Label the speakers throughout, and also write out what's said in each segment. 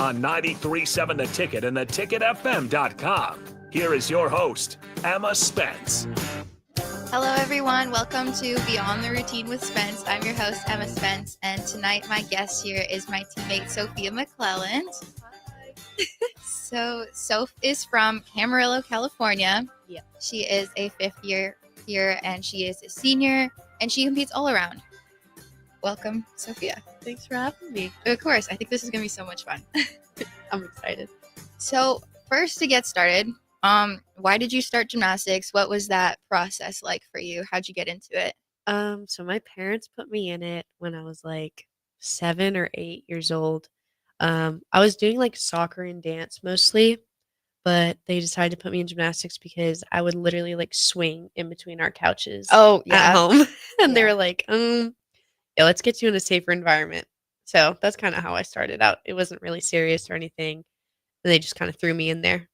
Speaker 1: on 93.7 The Ticket and theticketfm.com. Here is your host, Emma Spence.
Speaker 2: Hello, everyone. Welcome to Beyond the Routine with Spence. I'm your host, Emma Spence, and tonight my guest here is my teammate, Sophia McClelland. So, Soph is from Camarillo, California.
Speaker 3: Yep.
Speaker 2: She is a fifth year here, and she is a senior, and she competes all around. Welcome, Sophia.
Speaker 3: Thanks for having me.
Speaker 2: Of course. I think this is going to be so much fun.
Speaker 3: I'm excited.
Speaker 2: So, first to get started, why did you start gymnastics? What was that process like for you? How'd you get into it?
Speaker 3: So my parents put me in it when I was like 7 or 8 years old. I was doing like soccer and dance mostly, but they decided to put me in gymnastics because I would literally like swing in between our couches
Speaker 2: Oh,
Speaker 3: at
Speaker 2: yeah.
Speaker 3: home. And they
Speaker 2: Yeah.
Speaker 3: were like, yeah, let's get you in a safer environment. So that's kind of how I started out. It wasn't really serious or anything. They just kind of threw me in there.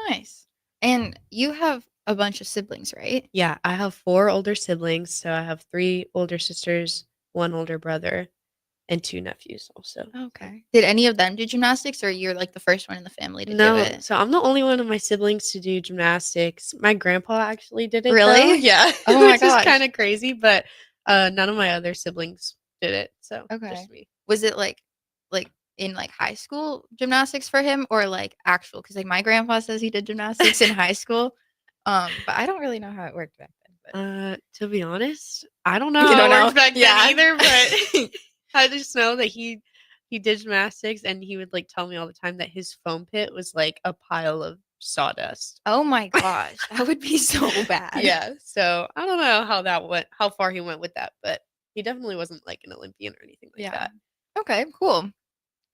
Speaker 2: Nice. And you have a bunch of siblings, right?
Speaker 3: Yeah, I have 4 older siblings, so I have 3 older sisters, 1 older brother, and 2 nephews also.
Speaker 2: Okay. Did any of them do gymnastics, or you're like the first one in the family to do
Speaker 3: No,
Speaker 2: it?
Speaker 3: so I'm the only one of my siblings to do gymnastics. My grandpa actually did it though.
Speaker 2: Really?
Speaker 3: Yeah.
Speaker 2: Oh my
Speaker 3: Which is
Speaker 2: gosh.
Speaker 3: kind of crazy, but none of my other siblings did it, so
Speaker 2: Okay.
Speaker 3: just me.
Speaker 2: Was it like in like high school gymnastics for him, or like actual? Because like my grandpa says he did gymnastics in high school, but I don't really know how it worked back then.
Speaker 3: To be honest, I don't know
Speaker 2: You
Speaker 3: how
Speaker 2: don't
Speaker 3: it
Speaker 2: know?
Speaker 3: worked back
Speaker 2: Yeah.
Speaker 3: then either, but I just know that he did gymnastics and he would like tell me all the time that his foam pit was like a pile of sawdust.
Speaker 2: Oh my gosh, that would be so bad.
Speaker 3: Yeah, so I don't know how far he went with that, but he definitely wasn't like an Olympian or anything like that.
Speaker 2: Okay, cool.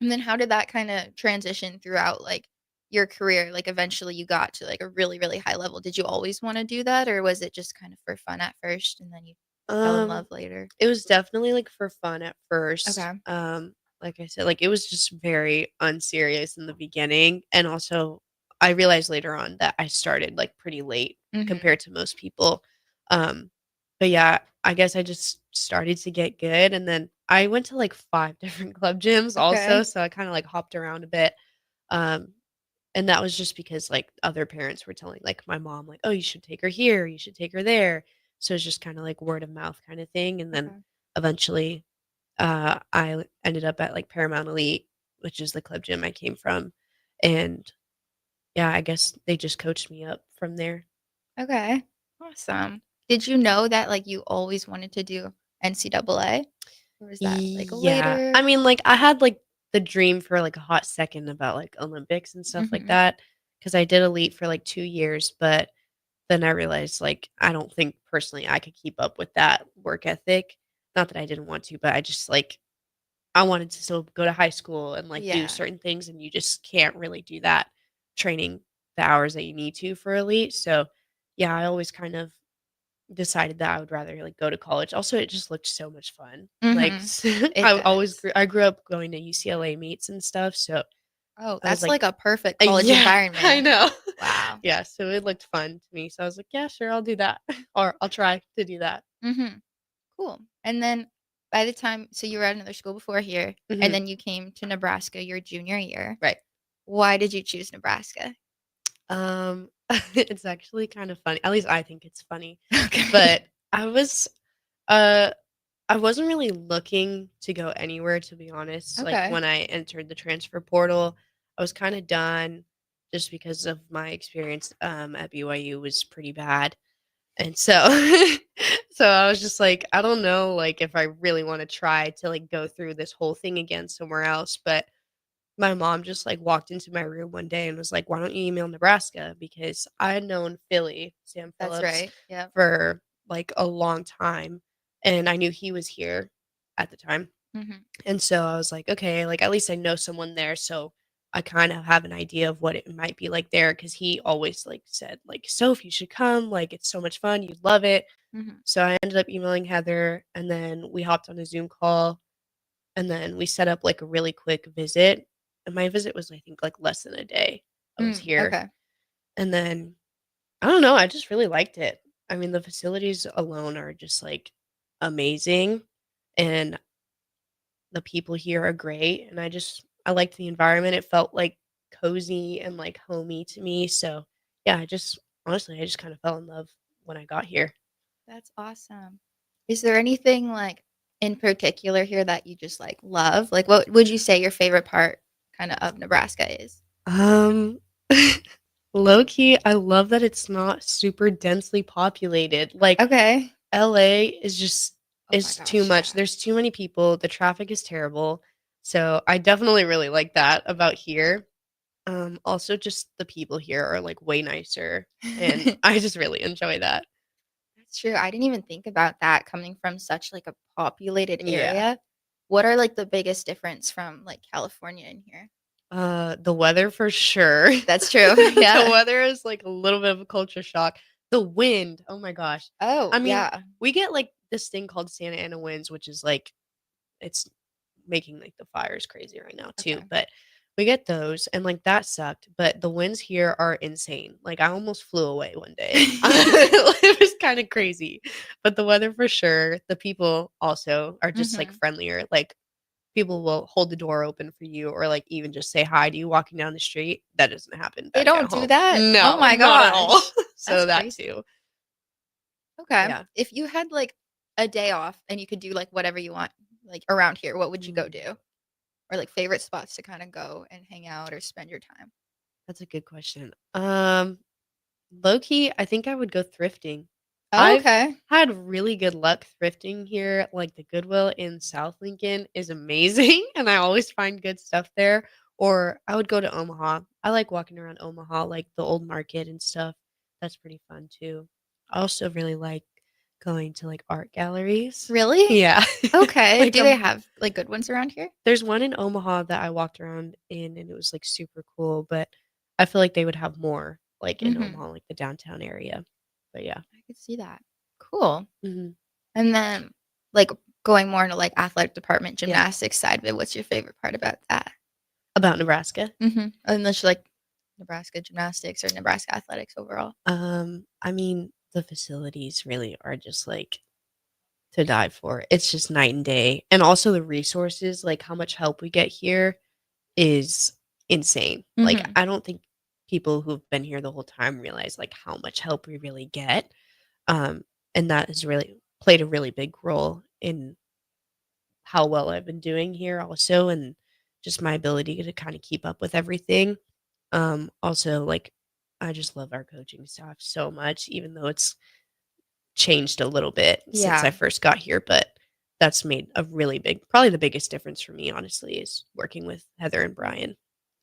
Speaker 2: And then how did that kind of transition throughout like your career? Like eventually you got to like a really, really high level. Did you always want to do that, or was it just kind of for fun at first and then you fell in love later?
Speaker 3: It was definitely like for fun at first.
Speaker 2: Okay.
Speaker 3: Like I said, like it was just very unserious in the beginning, and also I realized later on that I started like pretty late
Speaker 2: Mhm.
Speaker 3: compared to most people. But yeah, I guess I just started to get good, and then I went to like 5 different club gyms also,
Speaker 2: Okay.
Speaker 3: so I kind of like hopped around a bit. Um, and that was just because like other parents were telling like my mom like, "Oh, you should take her here, you should take her there." So it's just kind of like word of mouth kind of thing, and then
Speaker 2: Okay.
Speaker 3: eventually I ended up at like Paramount Elite, which is the club gym I came from, and yeah, I guess they just coached me up from there.
Speaker 2: Okay. Awesome. Did you know that like you always wanted to do NCAA? Or was that like
Speaker 3: Yeah.
Speaker 2: later?
Speaker 3: I mean, like, I had, like, the dream for, like, a hot second about, like, Olympics and stuff like
Speaker 2: Mhm.
Speaker 3: that, because I did elite for, like, 2 years, but then I realized, like, I don't think personally I could keep up with that work ethic. Not that I didn't want to, but I just, like I wanted to still go to high school and, like, do
Speaker 2: Yeah.
Speaker 3: certain things, and you just can't really do that training the hours that you need to for elite, so, yeah, I always kind of decided that I would rather, like, go to college. Also, it just looked so much fun. Like,
Speaker 2: Mhm. It does.
Speaker 3: I grew up going to UCLA meets and stuff, so
Speaker 2: Oh,
Speaker 3: I was
Speaker 2: that's
Speaker 3: like
Speaker 2: like a perfect college
Speaker 3: yeah, I
Speaker 2: environment.
Speaker 3: know.
Speaker 2: Wow.
Speaker 3: Yeah, so it looked fun to me, so I was like, "Yeah, sure, I'll do that." Or I'll try to do that.
Speaker 2: Mhm. Cool. And then by the time so you were at another school before here, and
Speaker 3: Mhm.
Speaker 2: then you came to Nebraska your junior year.
Speaker 3: Right.
Speaker 2: Why did you choose Nebraska?
Speaker 3: Um, it's actually kind of funny. At least I think it's funny.
Speaker 2: Okay.
Speaker 3: But uh I wasn't really looking to go anywhere, to be honest. Like,
Speaker 2: Okay.
Speaker 3: when I entered the transfer portal, I was kinda done just because of my experience, at BYU was pretty bad, and so so I was just like, I don't know, like, if I really wanna try to, like, go through this whole thing again somewhere else, but my mom just, like, walked into my room one day and was like, "Why don't you email Nebraska?" Because I had known Sam
Speaker 2: That's
Speaker 3: Phillips,
Speaker 2: right. Yep.
Speaker 3: for, like, a long time, and I knew he was here at the time,
Speaker 2: Mhm.
Speaker 3: and so I was like, "Okay, like, at least I know someone there, so I kinda have an idea of what it might be like there." Because he always, like, said, like, "Soph, you should come, like, it's so much fun, you'd love it."
Speaker 2: Mhm.
Speaker 3: So I ended up emailing Heather, and then we hopped on a Zoom call, and then we set up, like, a really quick visit, and my visit was, I think, like, less than a day I was here,
Speaker 2: Okay.
Speaker 3: and then I don't know, I just really liked it. I mean, the facilities alone are just, like, amazing, and the people here are great, and I just I liked the environment. It felt like cozy and like homey to me. So yeah, I just honestly I just kind of fell in love when I got here.
Speaker 2: That's awesome. Is there anything, like, in particular here that you just, like, love? Like, what would you say your favorite part kinda of Nebraska is?
Speaker 3: Um Low key, I love that it's not super densely populated. Like
Speaker 2: Okay.
Speaker 3: LA is just
Speaker 2: Oh my
Speaker 3: is too
Speaker 2: gosh,
Speaker 3: much.
Speaker 2: yeah.
Speaker 3: There's too many people. The traffic is terrible. So I definitely really like that about here. Also just the people here are like way nicer and I just really enjoy that.
Speaker 2: That's true. I didn't even think about that coming from such, like, a populated
Speaker 3: Yeah.
Speaker 2: area. What are, like, the biggest difference from, like, California in here?
Speaker 3: The weather for sure.
Speaker 2: That's true.
Speaker 3: The
Speaker 2: Yeah.
Speaker 3: weather is like a little bit of a culture shock. The wind, oh my gosh.
Speaker 2: Oh,
Speaker 3: I mean,
Speaker 2: yeah.
Speaker 3: we get like this thing called Santa Ana winds, which is like it's making like the fires crazy right now too.
Speaker 2: Okay.
Speaker 3: But we get those and like that sucked. But the winds here are insane. Like I almost flew away one day. It was kind of crazy. But the weather for sure. The people also are just like
Speaker 2: Mhm.
Speaker 3: friendlier. Like people will hold the door open for you or like even just say hi to you walking down the street. That doesn't happen
Speaker 2: They
Speaker 3: back at
Speaker 2: don't do
Speaker 3: home.
Speaker 2: that? Oh
Speaker 3: No,
Speaker 2: my
Speaker 3: not at all.
Speaker 2: gosh. That's
Speaker 3: So that
Speaker 2: crazy.
Speaker 3: too.
Speaker 2: Okay.
Speaker 3: Yeah.
Speaker 2: If you had, like, a day off and you could do, like, whatever you want, like, around here, what would you go
Speaker 3: Mm,
Speaker 2: do? Or, like, favorite spots to kinda go and hang out or spend your time?
Speaker 3: that's a good question. Low key, I think I would go thrifting.
Speaker 2: Oh,
Speaker 3: I've
Speaker 2: okay.
Speaker 3: had really good luck thrifting here. Like the Goodwill in South Lincoln is amazing, and I always find good stuff there. Or I would go to Omaha. I like walking around Omaha, like the old market and stuff. That's pretty fun too. I also really like going to like art galleries.
Speaker 2: Really?
Speaker 3: Yeah.
Speaker 2: Okay.
Speaker 3: Like
Speaker 2: Do they have, like, good ones around here?
Speaker 3: there's one in Omaha that I walked around in and it was like super cool, but I feel like they would have more like in
Speaker 2: Mhm.
Speaker 3: Omaha, like the downtown area. But yeah.
Speaker 2: I could see that. Cool.
Speaker 3: Mhm.
Speaker 2: And then, like, going more into, like, athletic department,
Speaker 3: Yeah.
Speaker 2: gymnastics side of it, what's your favorite part about that?
Speaker 3: About Nebraska.
Speaker 2: Mhm. Unless you like Nebraska gymnastics or Nebraska athletics overall.
Speaker 3: I mean, the facilities really are just like to die for. It's just night and day. And also the resources, like how much help we get here is insane. Like
Speaker 2: Mhm.
Speaker 3: I don't think people who've been here the whole time realize like how much help we really get. Um, and that has really played a really big role in how well I've been doing here also and just my ability to kind of keep up with everything. Also like I just love our coaching staff so much, even though it's changed a little bit since I
Speaker 2: Yeah.
Speaker 3: first got here, but that's made a really big probably the biggest difference for me, honestly, is working with Heather and Brian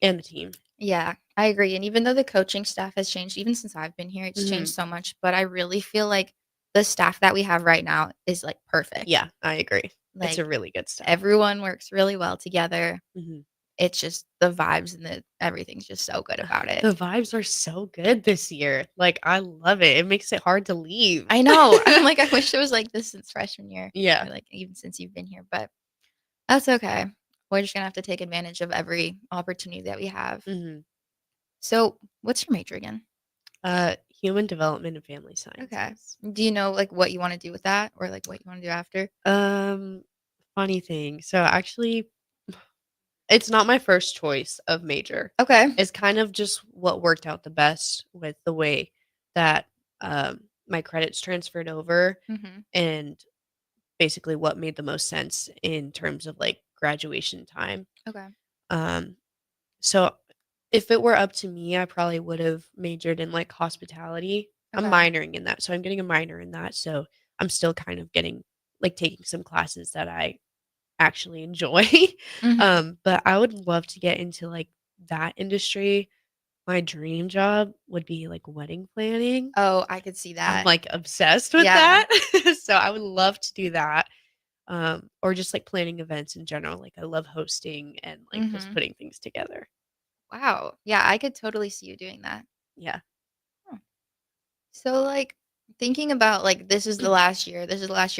Speaker 3: and the team.
Speaker 2: Yeah, I agree, and even though the coaching staff has changed, even since I've been here, it's changed
Speaker 3: Mhm.
Speaker 2: so much, but I really feel like the staff that we have right now is, like, perfect.
Speaker 3: Yeah, I agree. It's a
Speaker 2: Like,
Speaker 3: really good staff.
Speaker 2: everyone works really well together.
Speaker 3: Mhm.
Speaker 2: It's just the vibes and the everything's just so good about it.
Speaker 3: The vibes are so good this year. Like, I love it. It makes it hard to leave.
Speaker 2: I know. I'm like, I wish it was like this since freshman year
Speaker 3: Yeah.
Speaker 2: or, like, even since you've been here, but that's okay. We're just gonna have to take advantage of every opportunity that we have.
Speaker 3: Mhm.
Speaker 2: So, what's your major again?
Speaker 3: Human development and family
Speaker 2: Okay.
Speaker 3: sciences.
Speaker 2: Do you know, like, what you wanna do with that or, like, what you wanna do after?
Speaker 3: Um, Funny thing. So actually, it's not my first choice of major.
Speaker 2: Okay.
Speaker 3: It's kind of just what worked out the best with the way that my credits transferred over
Speaker 2: Mhm.
Speaker 3: and basically what made the most sense in terms of like graduation time.
Speaker 2: Okay.
Speaker 3: Um, so if it were up to me, I probably would have majored in like hospitality. I'm
Speaker 2: Okay.
Speaker 3: minoring in that. So I'm getting a minor in that. So I'm still kind of getting like taking some classes that I actually enjoy.
Speaker 2: Mhm.
Speaker 3: But I would love to get into like that industry. My dream job would be like wedding planning.
Speaker 2: Oh, I could see
Speaker 3: I'm
Speaker 2: that.
Speaker 3: like obsessed with
Speaker 2: Yeah.
Speaker 3: that. So I would love to do that. Or just like planning events in general. Like I love hosting and like just
Speaker 2: Mhm.
Speaker 3: putting things together.
Speaker 2: Wow. Yeah, I could totally see you doing that.
Speaker 3: Yeah.
Speaker 2: Huh. So, like, thinking about, like, this is the last year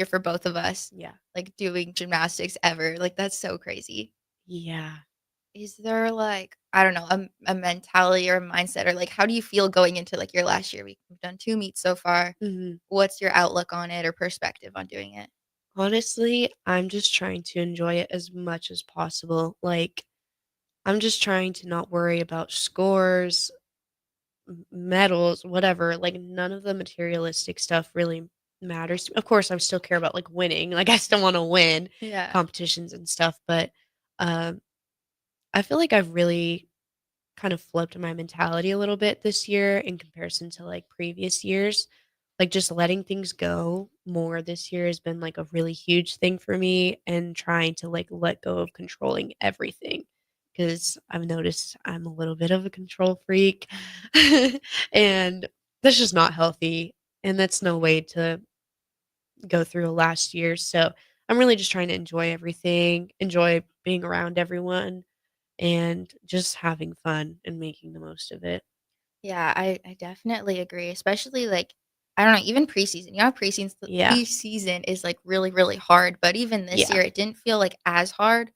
Speaker 2: for both of us,
Speaker 3: Yeah.
Speaker 2: like, doing gymnastics ever, like, that's so crazy.
Speaker 3: Yeah.
Speaker 2: Is there, like, I don't know, a mentality or a mindset or, like, how do you feel going into, like, your last year? We've done 2 meets so far.
Speaker 3: Mhm.
Speaker 2: What's your outlook on it or perspective on doing it?
Speaker 3: Honestly, I'm just trying to enjoy it as much as possible. Like I'm just trying to not worry about scores, medals, whatever. Like none of the materialistic stuff really matters. Of course, I still care about like winning. Like I still want to win
Speaker 2: Yeah.
Speaker 3: competitions and stuff, but um, I feel like I've really kind of flipped my mentality a little bit this year in comparison to like previous years. Like just letting things go more this year has been like a really huge thing for me and trying to like let go of controlling everything because I've noticed I'm a little bit of a control freak and that's just not healthy and that's no way to go through a last year. So I'm really just trying to enjoy everything, enjoy being around everyone and just having fun and making the most of it.
Speaker 2: Yeah, I definitely agree, especially, like, I don't know, even preseason. You know,
Speaker 3: Yeah.
Speaker 2: preseason is, like, really, really hard, but even this
Speaker 3: Yeah.
Speaker 2: year, it didn't feel, like, as hard,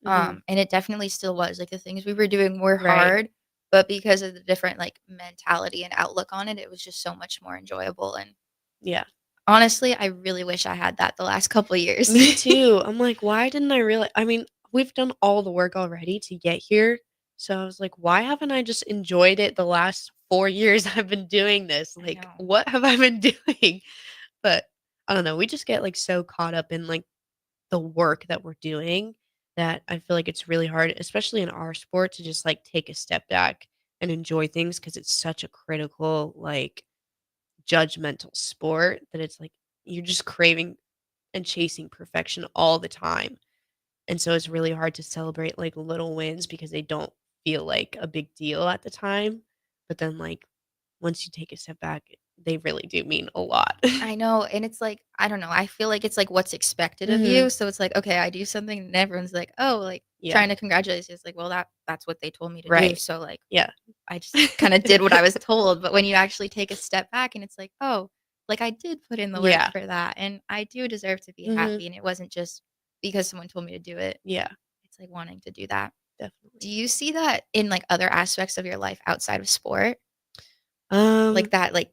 Speaker 3: Mhm.
Speaker 2: and it definitely still was, like, the things we were doing were
Speaker 3: Right.
Speaker 2: hard, but because of the different, like, mentality and outlook on it, it was just so much more enjoyable, and
Speaker 3: Yeah.
Speaker 2: honestly, I really wish I had that the last couple years.
Speaker 3: Me too. I'm like, "Why didn't I realize?" I mean, we've done all the work already to get here, so I was like, "Why haven't I just enjoyed it the last 4 years I've been doing this?
Speaker 2: I
Speaker 3: Like,
Speaker 2: know.
Speaker 3: what have I been doing?" But I don't know, we just get, like, so caught up in, like, the work that we're doing that I feel like it's really hard, especially in our sport, to just, like, take a step back and enjoy things because it's such a critical, like, judgmental sport that it's like you're just craving and chasing perfection all the time. And so it's really hard to celebrate like little wins because they don't feel like a big deal at the time. But then like once you take a step back, they really do mean a lot.
Speaker 2: I know, and it's like, I don't know, I feel like it's, like, what's expected of
Speaker 3: Mhm.
Speaker 2: you, so it's like, okay, I do something and everyone's like, "Oh," like,
Speaker 3: Yeah.
Speaker 2: trying to congratulate you. It's like, well, that's what they told me to do,
Speaker 3: Right.
Speaker 2: so, like,
Speaker 3: Yeah.
Speaker 2: I just kinda did what I was told, but when you actually take a step back and it's like, "Oh, like, I did put in the work
Speaker 3: Yeah.
Speaker 2: for that, and I do deserve to be
Speaker 3: Mhm.
Speaker 2: happy, and it wasn't just because someone told me to do it."
Speaker 3: Yeah,
Speaker 2: It's like wanting to do that. Do
Speaker 3: definitely.
Speaker 2: you see that in, like, other aspects of your life outside of sport? Like
Speaker 3: Um,
Speaker 2: that, like,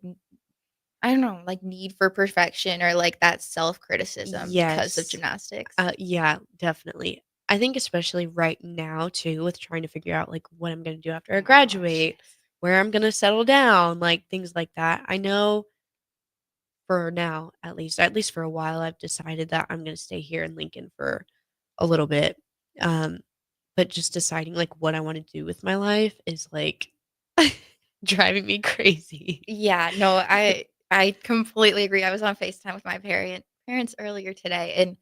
Speaker 2: I don't know, like, need for perfection or, like, that self-criticism because of
Speaker 3: yes.
Speaker 2: gymnastics?
Speaker 3: Yeah, definitely. I think especially right now too with trying to figure out, like, what I'm gonna do after I
Speaker 2: Oh my gosh,
Speaker 3: graduate,
Speaker 2: yes.
Speaker 3: where I'm gonna settle down, like, things like that. I know for now, at least for a while, I've decided that I'm gonna stay here in Lincoln for a little bit. Um, but just deciding, like, what I wanna do with my life is, like, driving me crazy.
Speaker 2: Yeah, no, I completely agree. I was on FaceTime with my parents earlier today, and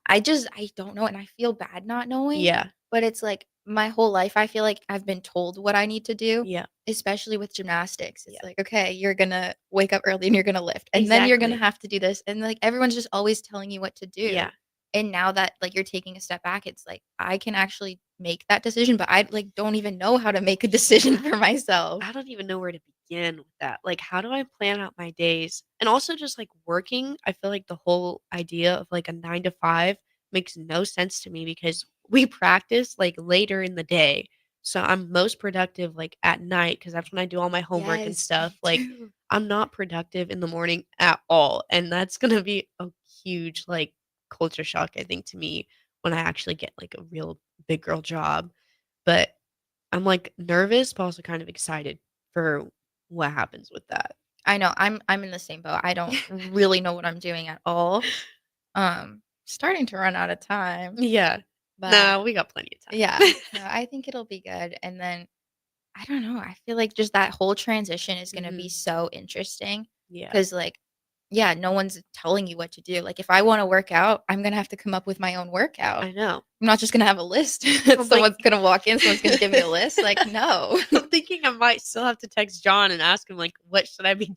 Speaker 2: I don't know, and I feel bad not knowing,
Speaker 3: Yeah,
Speaker 2: but it's like my whole life, I feel like I've been told what I need to do,
Speaker 3: yeah,
Speaker 2: especially with gymnastics. It's
Speaker 3: yeah.
Speaker 2: like, "Okay, you're gonna wake up early and you're gonna lift, and then you're gonna
Speaker 3: Exactly.
Speaker 2: have to do this," and, like, everyone's just always telling you what to
Speaker 3: Yeah.
Speaker 2: do, and now that, like, you're taking a step back, it's like, I can actually make that decision, but I, like, don't even know how to make a decision for myself.
Speaker 3: I don't even know where to begin with that. Like, how do I plan out my days? And also just like working, I feel like the whole idea of like a 9 to 5 makes no sense to me because we practice like later in the day. So I'm most productive like at night because that's when I do all my homework and
Speaker 2: Yes,
Speaker 3: stuff.
Speaker 2: me
Speaker 3: Like
Speaker 2: too.
Speaker 3: I'm not productive in the morning at all. And that's going to be a huge like culture shock, I think, to me when I actually get like a real big girl job. But I'm, like, nervous, but also kind of excited for what happens with that.
Speaker 2: I know, I'm in the same boat. I don't really know what I'm doing at all. Starting to run out of time,
Speaker 3: Yeah.
Speaker 2: but
Speaker 3: No, we got plenty of
Speaker 2: yeah,
Speaker 3: time.
Speaker 2: no, I think it'll be good, and then I don't know, I feel like just that whole transition is gonna be
Speaker 3: Mhm.
Speaker 2: so interesting
Speaker 3: Yeah.
Speaker 2: because, like, yeah, no one's telling you what to do. Like, if I wanna work out, I'm gonna have to come up with my own workout.
Speaker 3: I know.
Speaker 2: I'm not just gonna have a list.
Speaker 3: I'm like
Speaker 2: Someone's gonna walk in, someone's gonna give me a list, like, no.
Speaker 3: I'm thinking I might still have to text John and ask him, like, "What should I be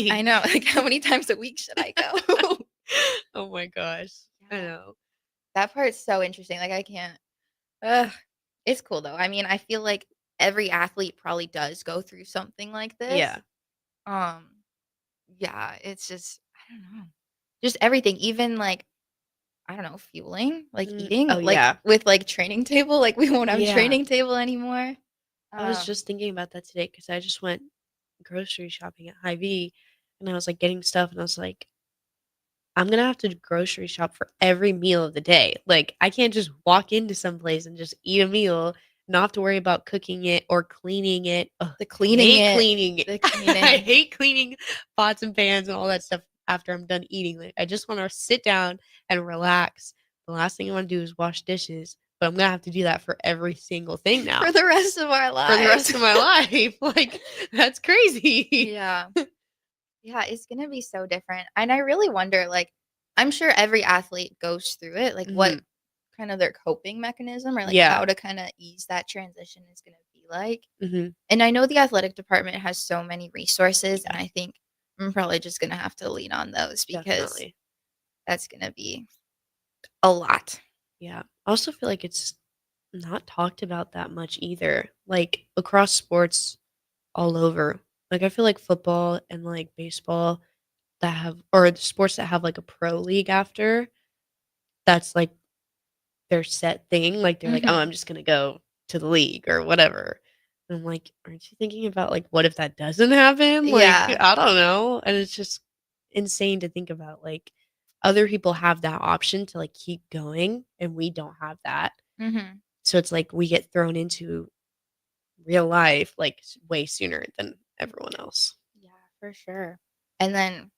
Speaker 2: I
Speaker 3: doing?"
Speaker 2: know, like, how many times a week should I go?
Speaker 3: Oh my gosh. I
Speaker 2: Yeah,
Speaker 3: know.
Speaker 2: that part's so interesting, like, I can't ugh. It's cool though. I mean, I feel like every athlete probably does go through something like this.
Speaker 3: Yeah.
Speaker 2: Um, yeah, it's just I don't know. Just everything, even like, I don't know, fueling, like eating,
Speaker 3: Oh,
Speaker 2: like
Speaker 3: yeah.
Speaker 2: with like training table, like we won't have
Speaker 3: Yeah.
Speaker 2: training table anymore.
Speaker 3: I was
Speaker 2: Um,
Speaker 3: just thinking about that today because I just went grocery shopping at Hy-Vee, and I was, like, getting stuff, and I was like, I'm gonna have to grocery shop for every meal of the day. Like, I can't just walk into some place and just eat a meal not have to worry about cooking it or cleaning it. Ugh,
Speaker 2: The cleaning
Speaker 3: hate
Speaker 2: it,
Speaker 3: cleaning it.
Speaker 2: the
Speaker 3: I
Speaker 2: cleaning.
Speaker 3: hate cleaning pots and pans and all that stuff after I'm done eating. Like, I just want to sit down and relax. The last thing I want to do is wash dishes, but I'm gonna have to do that for every single thing now
Speaker 2: For the rest of our lives.
Speaker 3: for the rest of my life. Like, that's crazy.
Speaker 2: Yeah. Yeah, it's gonna be so different. And I really wonder, like, I'm sure every athlete goes through it, like what
Speaker 3: Mhm.
Speaker 2: kind of their coping mechanism or like
Speaker 3: Yeah.
Speaker 2: how to kind of ease that transition is gonna be like.
Speaker 3: Mhm.
Speaker 2: And I know the athletic department has so many resources, and
Speaker 3: Yeah.
Speaker 2: I think I'm probably just gonna have to lean on those because
Speaker 3: Definitely.
Speaker 2: that's gonna be a lot.
Speaker 3: Yeah. I also feel like it's not talked about that much either. Like, across sports all over. Like, I feel like football and, like, baseball that have or the sports that have, like, a pro league after, that's, like, their set thing. Like, they're like, "Oh,
Speaker 2: Mhm.
Speaker 3: I'm just gonna go to the league," or whatever. And I'm like, "Aren't you thinking about, like, what if that doesn't happen?" Like,
Speaker 2: Yeah.
Speaker 3: I don't know. And it's just insane to think about, like, other people have that option to, like, keep going, and we don't have that.
Speaker 2: Mhm.
Speaker 3: So it's like we get thrown into real life, like, way sooner than everyone else.
Speaker 2: Yeah, for sure. And then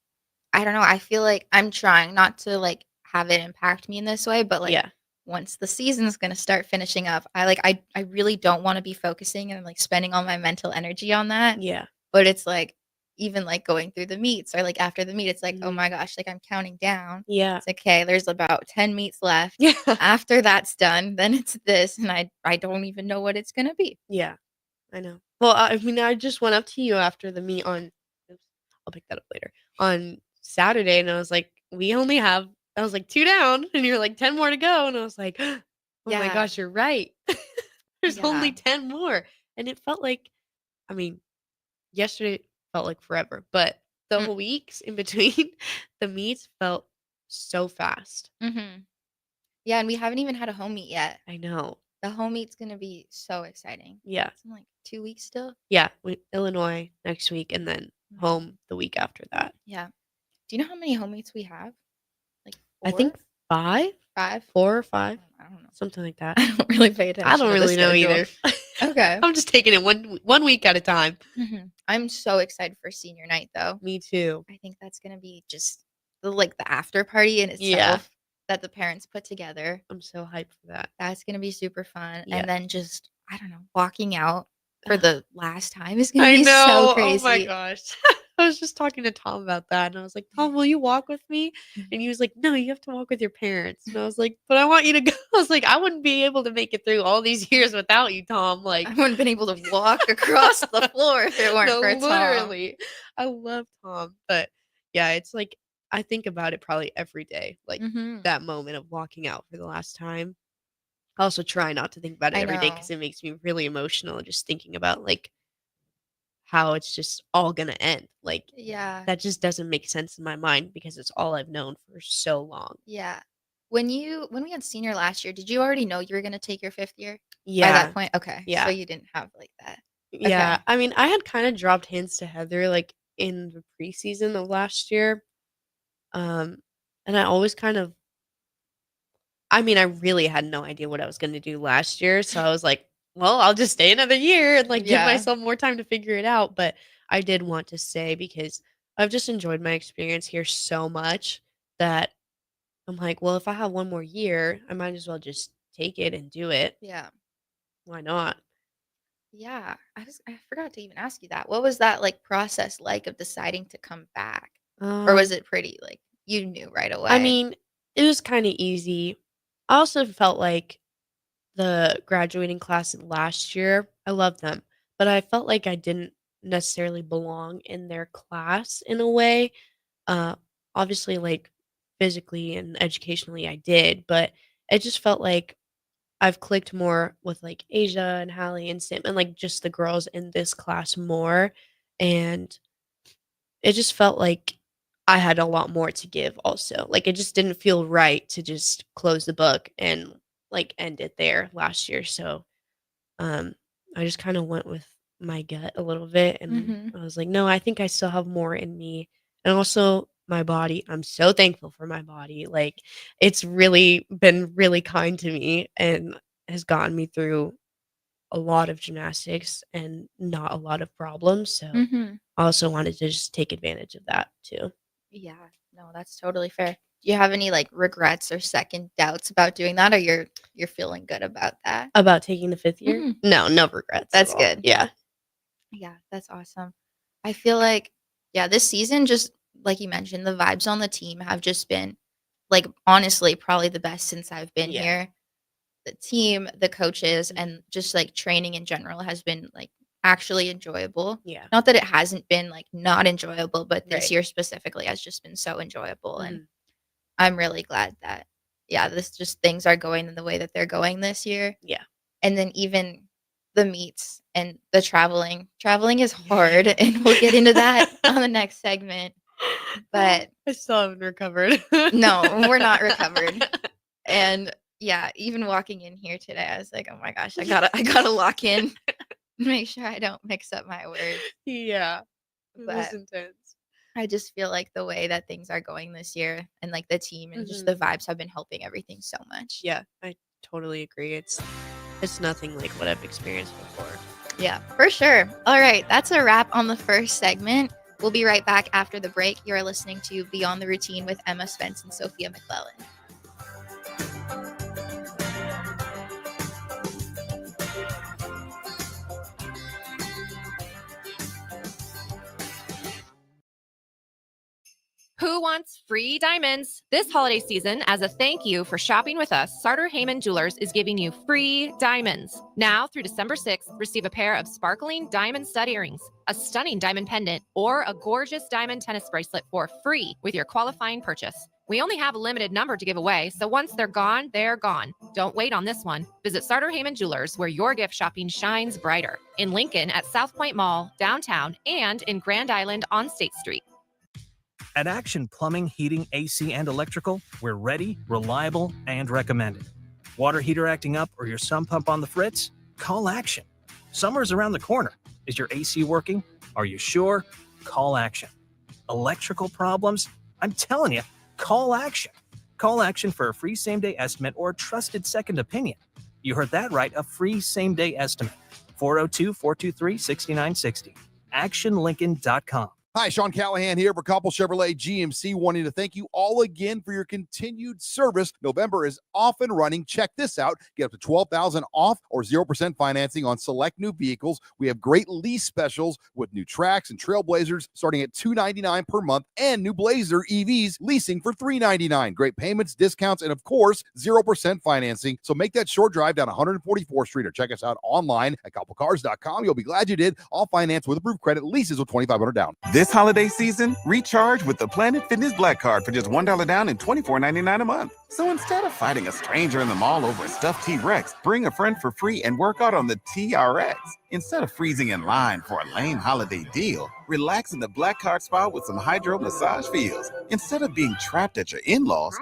Speaker 2: I don't know, I feel like I'm trying not to, like, have it impact me in this way, but, like,
Speaker 3: Yeah.
Speaker 2: once the season's gonna start finishing up, I really don't wanna be focusing and, like, spending all my mental energy on that,
Speaker 3: Yeah.
Speaker 2: but it's, like, even, like, going through the meets or, like, after the meet, it's like, "Oh
Speaker 3: Mhm.
Speaker 2: my gosh," like, I'm counting down.
Speaker 3: Yeah.
Speaker 2: It's like, "Okay, there's about 10 meets left.
Speaker 3: Yeah.
Speaker 2: After that's done, then it's this," and I don't even know what it's gonna be.
Speaker 3: Yeah. I know. Well, I mean, I just went up to you after the meet on oops, I'll pick that up later. On Saturday, and I was like, "We only have" I was like, "2 down," and you're like, "10 more to go," and I was like, "Oh my
Speaker 2: Yeah.
Speaker 3: gosh, you're right. There's only
Speaker 2: Yeah.
Speaker 3: 10 more." And it felt like I mean, yesterday felt like forever, but the
Speaker 2: Mm,
Speaker 3: weeks in between the meets felt so fast.
Speaker 2: mhm. Yeah, and we haven't even had a home meet yet.
Speaker 3: I know.
Speaker 2: The home meet's gonna be so exciting.
Speaker 3: Yeah.
Speaker 2: It's in, like, 2 weeks still?
Speaker 3: Yeah, Illinois next week and then
Speaker 2: Mhm.
Speaker 3: home the week after that.
Speaker 2: Yeah. Do you know how many home meets we have? Like
Speaker 3: I think
Speaker 2: 4?
Speaker 3: 5?
Speaker 2: 5?
Speaker 3: 4 or 5?
Speaker 2: I don't know.
Speaker 3: Something like that.
Speaker 2: I don't really pay
Speaker 3: I
Speaker 2: attention
Speaker 3: don't
Speaker 2: to the
Speaker 3: really know
Speaker 2: schedule.
Speaker 3: either.
Speaker 2: Okay.
Speaker 3: I'm just taking it one week at a time.
Speaker 2: Mhm. I'm so excited for senior night, though.
Speaker 3: Me too.
Speaker 2: I think that's gonna be just the after party in
Speaker 3: Yeah.
Speaker 2: itself that the parents put together.
Speaker 3: I'm so hyped for that.
Speaker 2: That's gonna be super fun,
Speaker 3: Yeah.
Speaker 2: and then just, I don't know, walking out for
Speaker 3: Ugh,
Speaker 2: the last time is gonna
Speaker 3: I
Speaker 2: be so
Speaker 3: know. Oh my
Speaker 2: crazy.
Speaker 3: gosh. I was just talking to Tom about that, and I was like, "Tom, will you walk with me?" And he was like, "No, you have to walk with your parents." And I was like, "But I want you to go." I was like, "I wouldn't be able to make it through all these years without you, Tom."
Speaker 2: I
Speaker 3: Like,
Speaker 2: wouldn't have been able to walk across the floor if it weren't
Speaker 3: no,
Speaker 2: for Tom.
Speaker 3: literally. I love Tom, but yeah, it's like I think about it probably every day, like
Speaker 2: Mhm.
Speaker 3: that moment of walking out for the last time. I also try not to think about it
Speaker 2: I
Speaker 3: every day because
Speaker 2: know.
Speaker 3: it makes me really emotional just thinking about like how it's just all gonna end. Like
Speaker 2: Yeah,
Speaker 3: that just doesn't make sense in my mind because it's all I've known for so long.
Speaker 2: yeah. When we had senior last year, did you already know you were gonna take your 5th year by that
Speaker 3: Yeah.
Speaker 2: point? Okay, so
Speaker 3: Yeah.
Speaker 2: you didn't have, like, that.
Speaker 3: Yeah.
Speaker 2: Okay.
Speaker 3: I mean, I had kind of dropped hints to Heather like in the preseason of last year. Um, and I always kind of I mean, I really had no idea what I was gonna do last year, so I was like, "Well, I'll just stay another year and, like, give
Speaker 2: Yeah.
Speaker 3: myself more time to figure it out," but I did want to stay because I've just enjoyed my experience here so much that I'm like, "Well, if I have 1 more year, I might as well just take it and do it.
Speaker 2: Yeah.
Speaker 3: Why not?"
Speaker 2: Yeah. I forgot to even ask you that. What was that, like, process like of deciding to come back? Or was
Speaker 3: Um,
Speaker 2: it pretty, like, you knew right
Speaker 3: I
Speaker 2: away?
Speaker 3: mean, it was kinda easy. I also felt like the graduating class last year, I loved them, but I felt like I didn't necessarily belong in their class in a way. Uh, Obviously, like physically and educationally, I did, but it just felt like I've clicked more with like Asia and Hallie and Sim and like just the girls in this class more. And it just felt like I had a lot more to give also. Like, it just didn't feel right to just close the book and, like, end it there last year, so, um, I just kinda went with my gut a little bit, and
Speaker 2: Mhm.
Speaker 3: I was like, "No, I think I still have more in me." And also my body, I'm so thankful for my body, like, it's really been really kind to me and has gotten me through a lot of gymnastics and not a lot of problems. So
Speaker 2: Mhm.
Speaker 3: I also wanted to just take advantage of that too.
Speaker 2: Yeah. No, that's totally fair. Do you have any, like, regrets or second doubts about doing that, or you're feeling good about that?
Speaker 3: About taking the 5th year?
Speaker 2: Mhm.
Speaker 3: No, no regrets at
Speaker 2: That's
Speaker 3: all.
Speaker 2: good.
Speaker 3: Yeah.
Speaker 2: Yeah, that's awesome. I feel like, yeah, this season, just like you mentioned, the vibes on the team have just been, like, honestly, probably the best since I've been
Speaker 3: Yeah.
Speaker 2: here. The team, the coaches,
Speaker 3: Mhm.
Speaker 2: and just, like, training in general has been, like, actually enjoyable.
Speaker 3: Yeah.
Speaker 2: Not that it hasn't been, like, not enjoyable, but this
Speaker 3: Right.
Speaker 2: year specifically has just been so enjoyable, and
Speaker 3: Mhm.
Speaker 2: I'm really glad that, yeah, this just things are going in the way that they're going this year.
Speaker 3: Yeah.
Speaker 2: And then even the meets and the traveling. Traveling is hard, and we'll get into that on the next segment. But
Speaker 3: I still haven't recovered.
Speaker 2: no, we're not recovered. And yeah, even walking in here today, I was like, "Oh my gosh, I gotta lock in, make sure I don't mix up my words."
Speaker 3: Yeah. It was
Speaker 2: But
Speaker 3: intense.
Speaker 2: I just feel like the way that things are going this year and like the team and just the
Speaker 3: Mhm.
Speaker 2: vibes have been helping everything so much.
Speaker 3: Yeah, I totally agree. It's nothing like what I've experienced before.
Speaker 2: Yeah, for sure. All right, that's a wrap on the first segment. We'll be right back after the break. You're listening to Beyond the Routine with Emma Spence and Sophia McClellan.
Speaker 4: Who wants free diamonds? This holiday season, as a thank you for shopping with us, Sartor Heyman Jewelers is giving you free diamonds. Now through December 6th, receive a pair of sparkling diamond stud earrings, a stunning diamond pendant, or a gorgeous diamond tennis bracelet for free with your qualifying purchase. We only have a limited number to give away, so once they're gone, they're gone. Don't wait on this one. Visit Sartor Heyman Jewelers, where your gift shopping shines brighter. In Lincoln at South Point Mall, downtown, and in Grand Island on State Street.
Speaker 5: At Action Plumbing, Heating, AC, and Electrical, we're ready, reliable, and recommended. Water heater acting up or your sump pump on the fritz? Call Action. Summer's around the corner. Is your AC working? Are you sure? Call Action. Electrical problems? I'm telling you, call Action. Call Action for a free same-day estimate or a trusted second opinion. You heard that right, a free same-day estimate. 402-423-6960. ActionLincoln.com.
Speaker 6: Hi, Sean Callahan here for Coppell Chevrolet GMC, wanting to thank you all again for your continued service. November is off and running. Check this out. Get up to $12,000 off or 0% financing on select new vehicles. We have great lease specials with new Trax and Trailblazers starting at $299 per month and new Blazer EVs leasing for $399. Great payments, discounts, and of course, 0% financing. So make that short drive down 144th Street or check us out online at CoppellCars.com. You'll be glad you did. All finance with approved credit, leases with $2,500 down.
Speaker 7: This holiday season, recharge with the Planet Fitness Black Card for just $1 down and $24.99 a month. So instead of fighting a stranger in the mall over a stuffed T-Rex, bring a friend for free and work out on the TRX. Instead of freezing in line for a lame holiday deal, relax in the Black Card spa with some hydro massage feels. Instead of being trapped at your in-laws,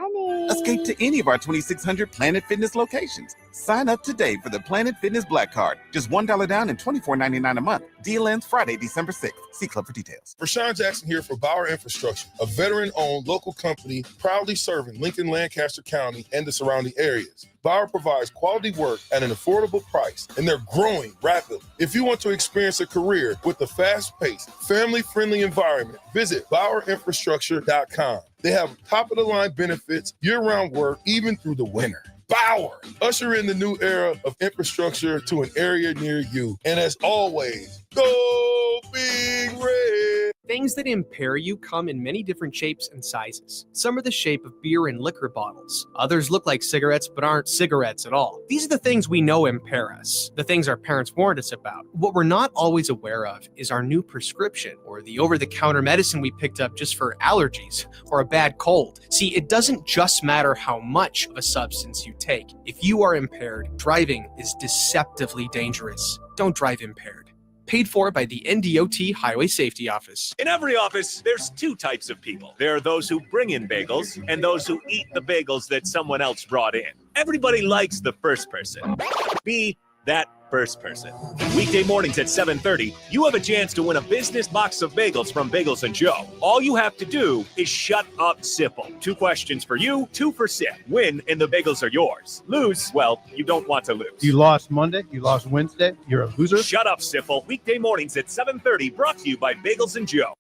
Speaker 7: escape to any of our 2,600 Planet Fitness locations. Sign up today for the Planet Fitness Black Card. Just $1 down and $24.99 a month. Deal ends Friday, December 6th. See Club for details.
Speaker 8: Rashawn Jackson here for Bauer Infrastructure, a veteran-owned local company proudly serving Lincoln, Lancaster County, and the surrounding areas. Bauer provides quality work at an affordable price, and they're growing rapidly. If you want to experience a career with a fast-paced, family-friendly environment, visit BauerInfrastructure.com. They have top-of-the-line benefits, year-round work, even through the winter. Bauer, usher in the new era of infrastructure to an area near you. And as always, go Big Red!
Speaker 9: Things that impair you come in many different shapes and sizes. Some are the shape of beer and liquor bottles. Others look like cigarettes but aren't cigarettes at all. These are the things we know impair us, the things our parents warned us about. What we're not always aware of is our new prescription or the over-the-counter medicine we picked up just for allergies or a bad cold. See, it doesn't just matter how much of a substance you take. If you are impaired, driving is deceptively dangerous. Don't drive impaired. Paid for by the NDOT Highway Safety Office.
Speaker 1: In every office, there's two types of people. There are those who bring in bagels and those who eat the bagels that someone else brought in. Everybody likes the first person. Be that first person. Weekday mornings at 7:30, you have a chance to win a business box of bagels from Bagels and Joe. All you have to do is shut up, Sipple. 2 questions for you, 2 for Sip. Win and the bagels are yours. Lose, well, you don't want to lose.
Speaker 10: You lost Monday, you lost Wednesday, you're a loser.
Speaker 1: Shut up, Sipple. Weekday mornings at 7:30, brought to you by Bagels and Joe.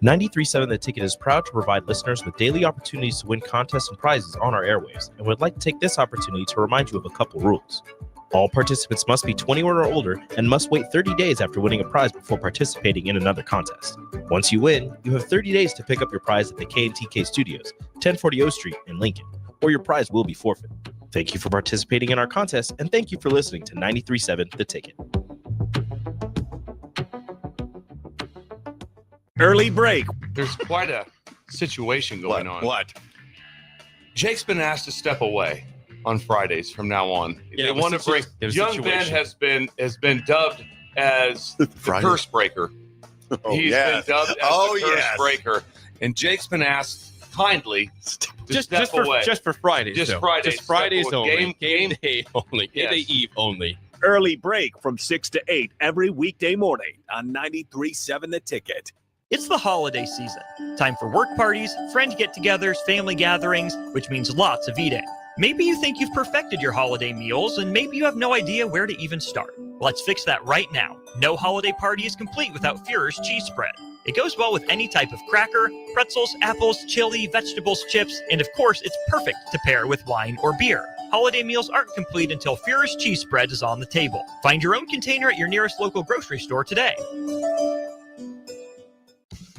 Speaker 11: 93.7 The Ticket is proud to provide listeners with daily opportunities to win contests and prizes on our airwaves, and would like to take this opportunity to remind you of a couple rules. All participants must be 21 or older and must wait 30 days after winning a prize before participating in another contest. Once you win, you have 30 days to pick up your prize at the K&TK Studios, 1040 O Street in Lincoln, or your prize will be forfeit. Thank you for participating in our contest, and thank you for listening to 93.7 The Ticket.
Speaker 1: Early break.
Speaker 12: There's quite a situation going on.
Speaker 1: What?
Speaker 12: Jake's been asked to step away on Fridays from now on.
Speaker 11: Yeah,
Speaker 12: they
Speaker 11: it was
Speaker 12: want to bring
Speaker 11: it was
Speaker 12: young Ben
Speaker 11: situation.
Speaker 12: has been dubbed as the curse breaker. He's been dubbed as the curse breaker, and Jake's been asked kindly to step away.
Speaker 11: Just for Fridays.
Speaker 12: Just
Speaker 11: though.
Speaker 12: Fridays.
Speaker 11: Just Fridays
Speaker 12: Step away.
Speaker 11: only. Game day only. Game day
Speaker 12: Yes.
Speaker 11: eve only.
Speaker 1: Early break from 6 to 8 every weekday morning on 93.7 The Ticket.
Speaker 13: It's the holiday season. Time for work parties, friend get-togethers, family gatherings, which means lots of eating. Maybe you think you've perfected your holiday meals, and maybe you have no idea where to even start. Let's fix that right now. No holiday party is complete without Führer's cheese spread. It goes well with any type of cracker, pretzels, apples, chili, vegetables, chips, and of course, it's perfect to pair with wine or beer. Holiday meals aren't complete until Führer's cheese spread is on the table. Find your own container at your nearest local grocery store today.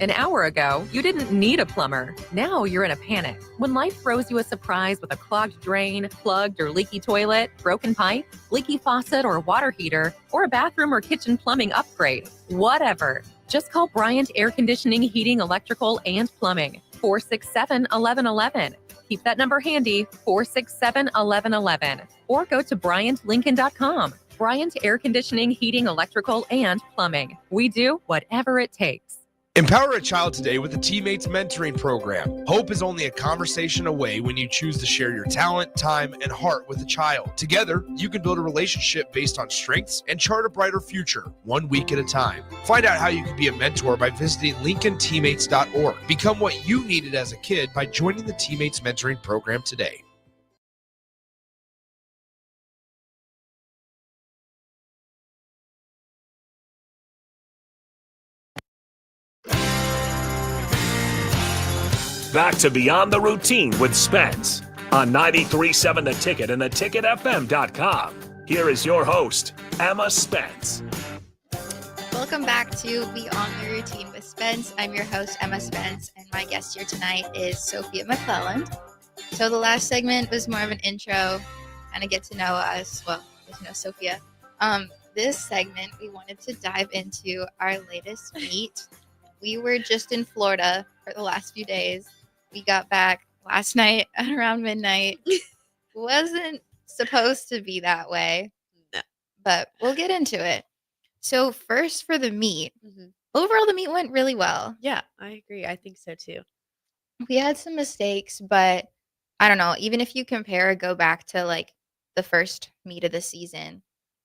Speaker 4: An hour ago, you didn't need a plumber. Now you're in a panic. When life throws you a surprise with a clogged drain, plugged or leaky toilet, broken pipe, leaky faucet or water heater, or a bathroom or kitchen plumbing upgrade, whatever. Just call Bryant Air Conditioning, Heating, Electrical, and Plumbing. 467-1111. Keep that number handy, 467-1111. Or go to BryantLincoln.com. Bryant Air Conditioning, Heating, Electrical, and Plumbing. We do whatever it takes.
Speaker 14: Empower a child today with the Teammates Mentoring Program. Hope is only a conversation away when you choose to share your talent, time, and heart with a child. Together, you can build a relationship based on strengths and chart a brighter future, 1 week at a time. Find out how you can be a mentor by visiting LincolnTeammates.org. Become what you needed as a kid by joining the Teammates Mentoring Program today.
Speaker 1: Back to Beyond the Routine with Spence on 93.7 The Ticket and theticketfm.com. Here is your host, Emma Spence.
Speaker 2: Welcome back to Beyond the Routine with Spence. I'm your host, Emma Spence, and my guest here tonight is Sophia McClelland. So the last segment was more of an intro, kind of get to know us, well, get to know Sophia. This segment, we wanted to dive into our latest meet. We were just in Florida for the last few days. We got back last night at around midnight. Wasn't supposed to be that way,
Speaker 3: No.
Speaker 2: but we'll get into it. So first for the meet, overall the meet went really well.
Speaker 3: Yeah, I agree. I think so too.
Speaker 2: We had some mistakes, but I don't know. Even if you compare, go back to like the first meet of the season,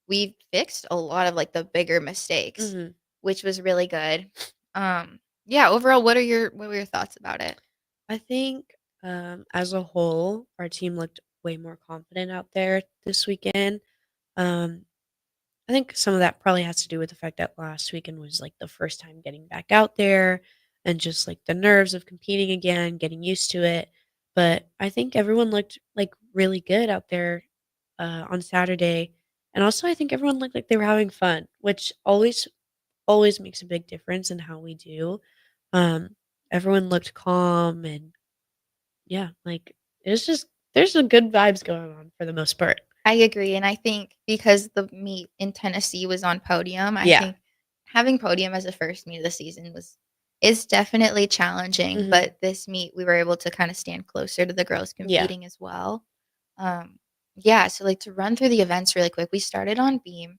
Speaker 2: we fixed a lot of like the bigger mistakes, which was really good. Yeah, overall, what were your thoughts about it?
Speaker 3: I think as a whole, our team looked way more confident out there this weekend. I think some of that probably has to do with the fact that last weekend was like the first time getting back out there and just like the nerves of competing again, getting used to it. But I think everyone looked like really good out there on Saturday. And also I think everyone looked like they were having fun, which always makes a big difference in how we do. Everyone looked calm and yeah, like it's just there's some good vibes going on for the most part.
Speaker 2: I agree, and I think because the meet in Tennessee was on podium, I think having podium as a first meet of the season is definitely challenging. But this meet, we were able to kind of stand closer to the girls competing as well. Yeah, so like to run through the events really quick, we started on beam.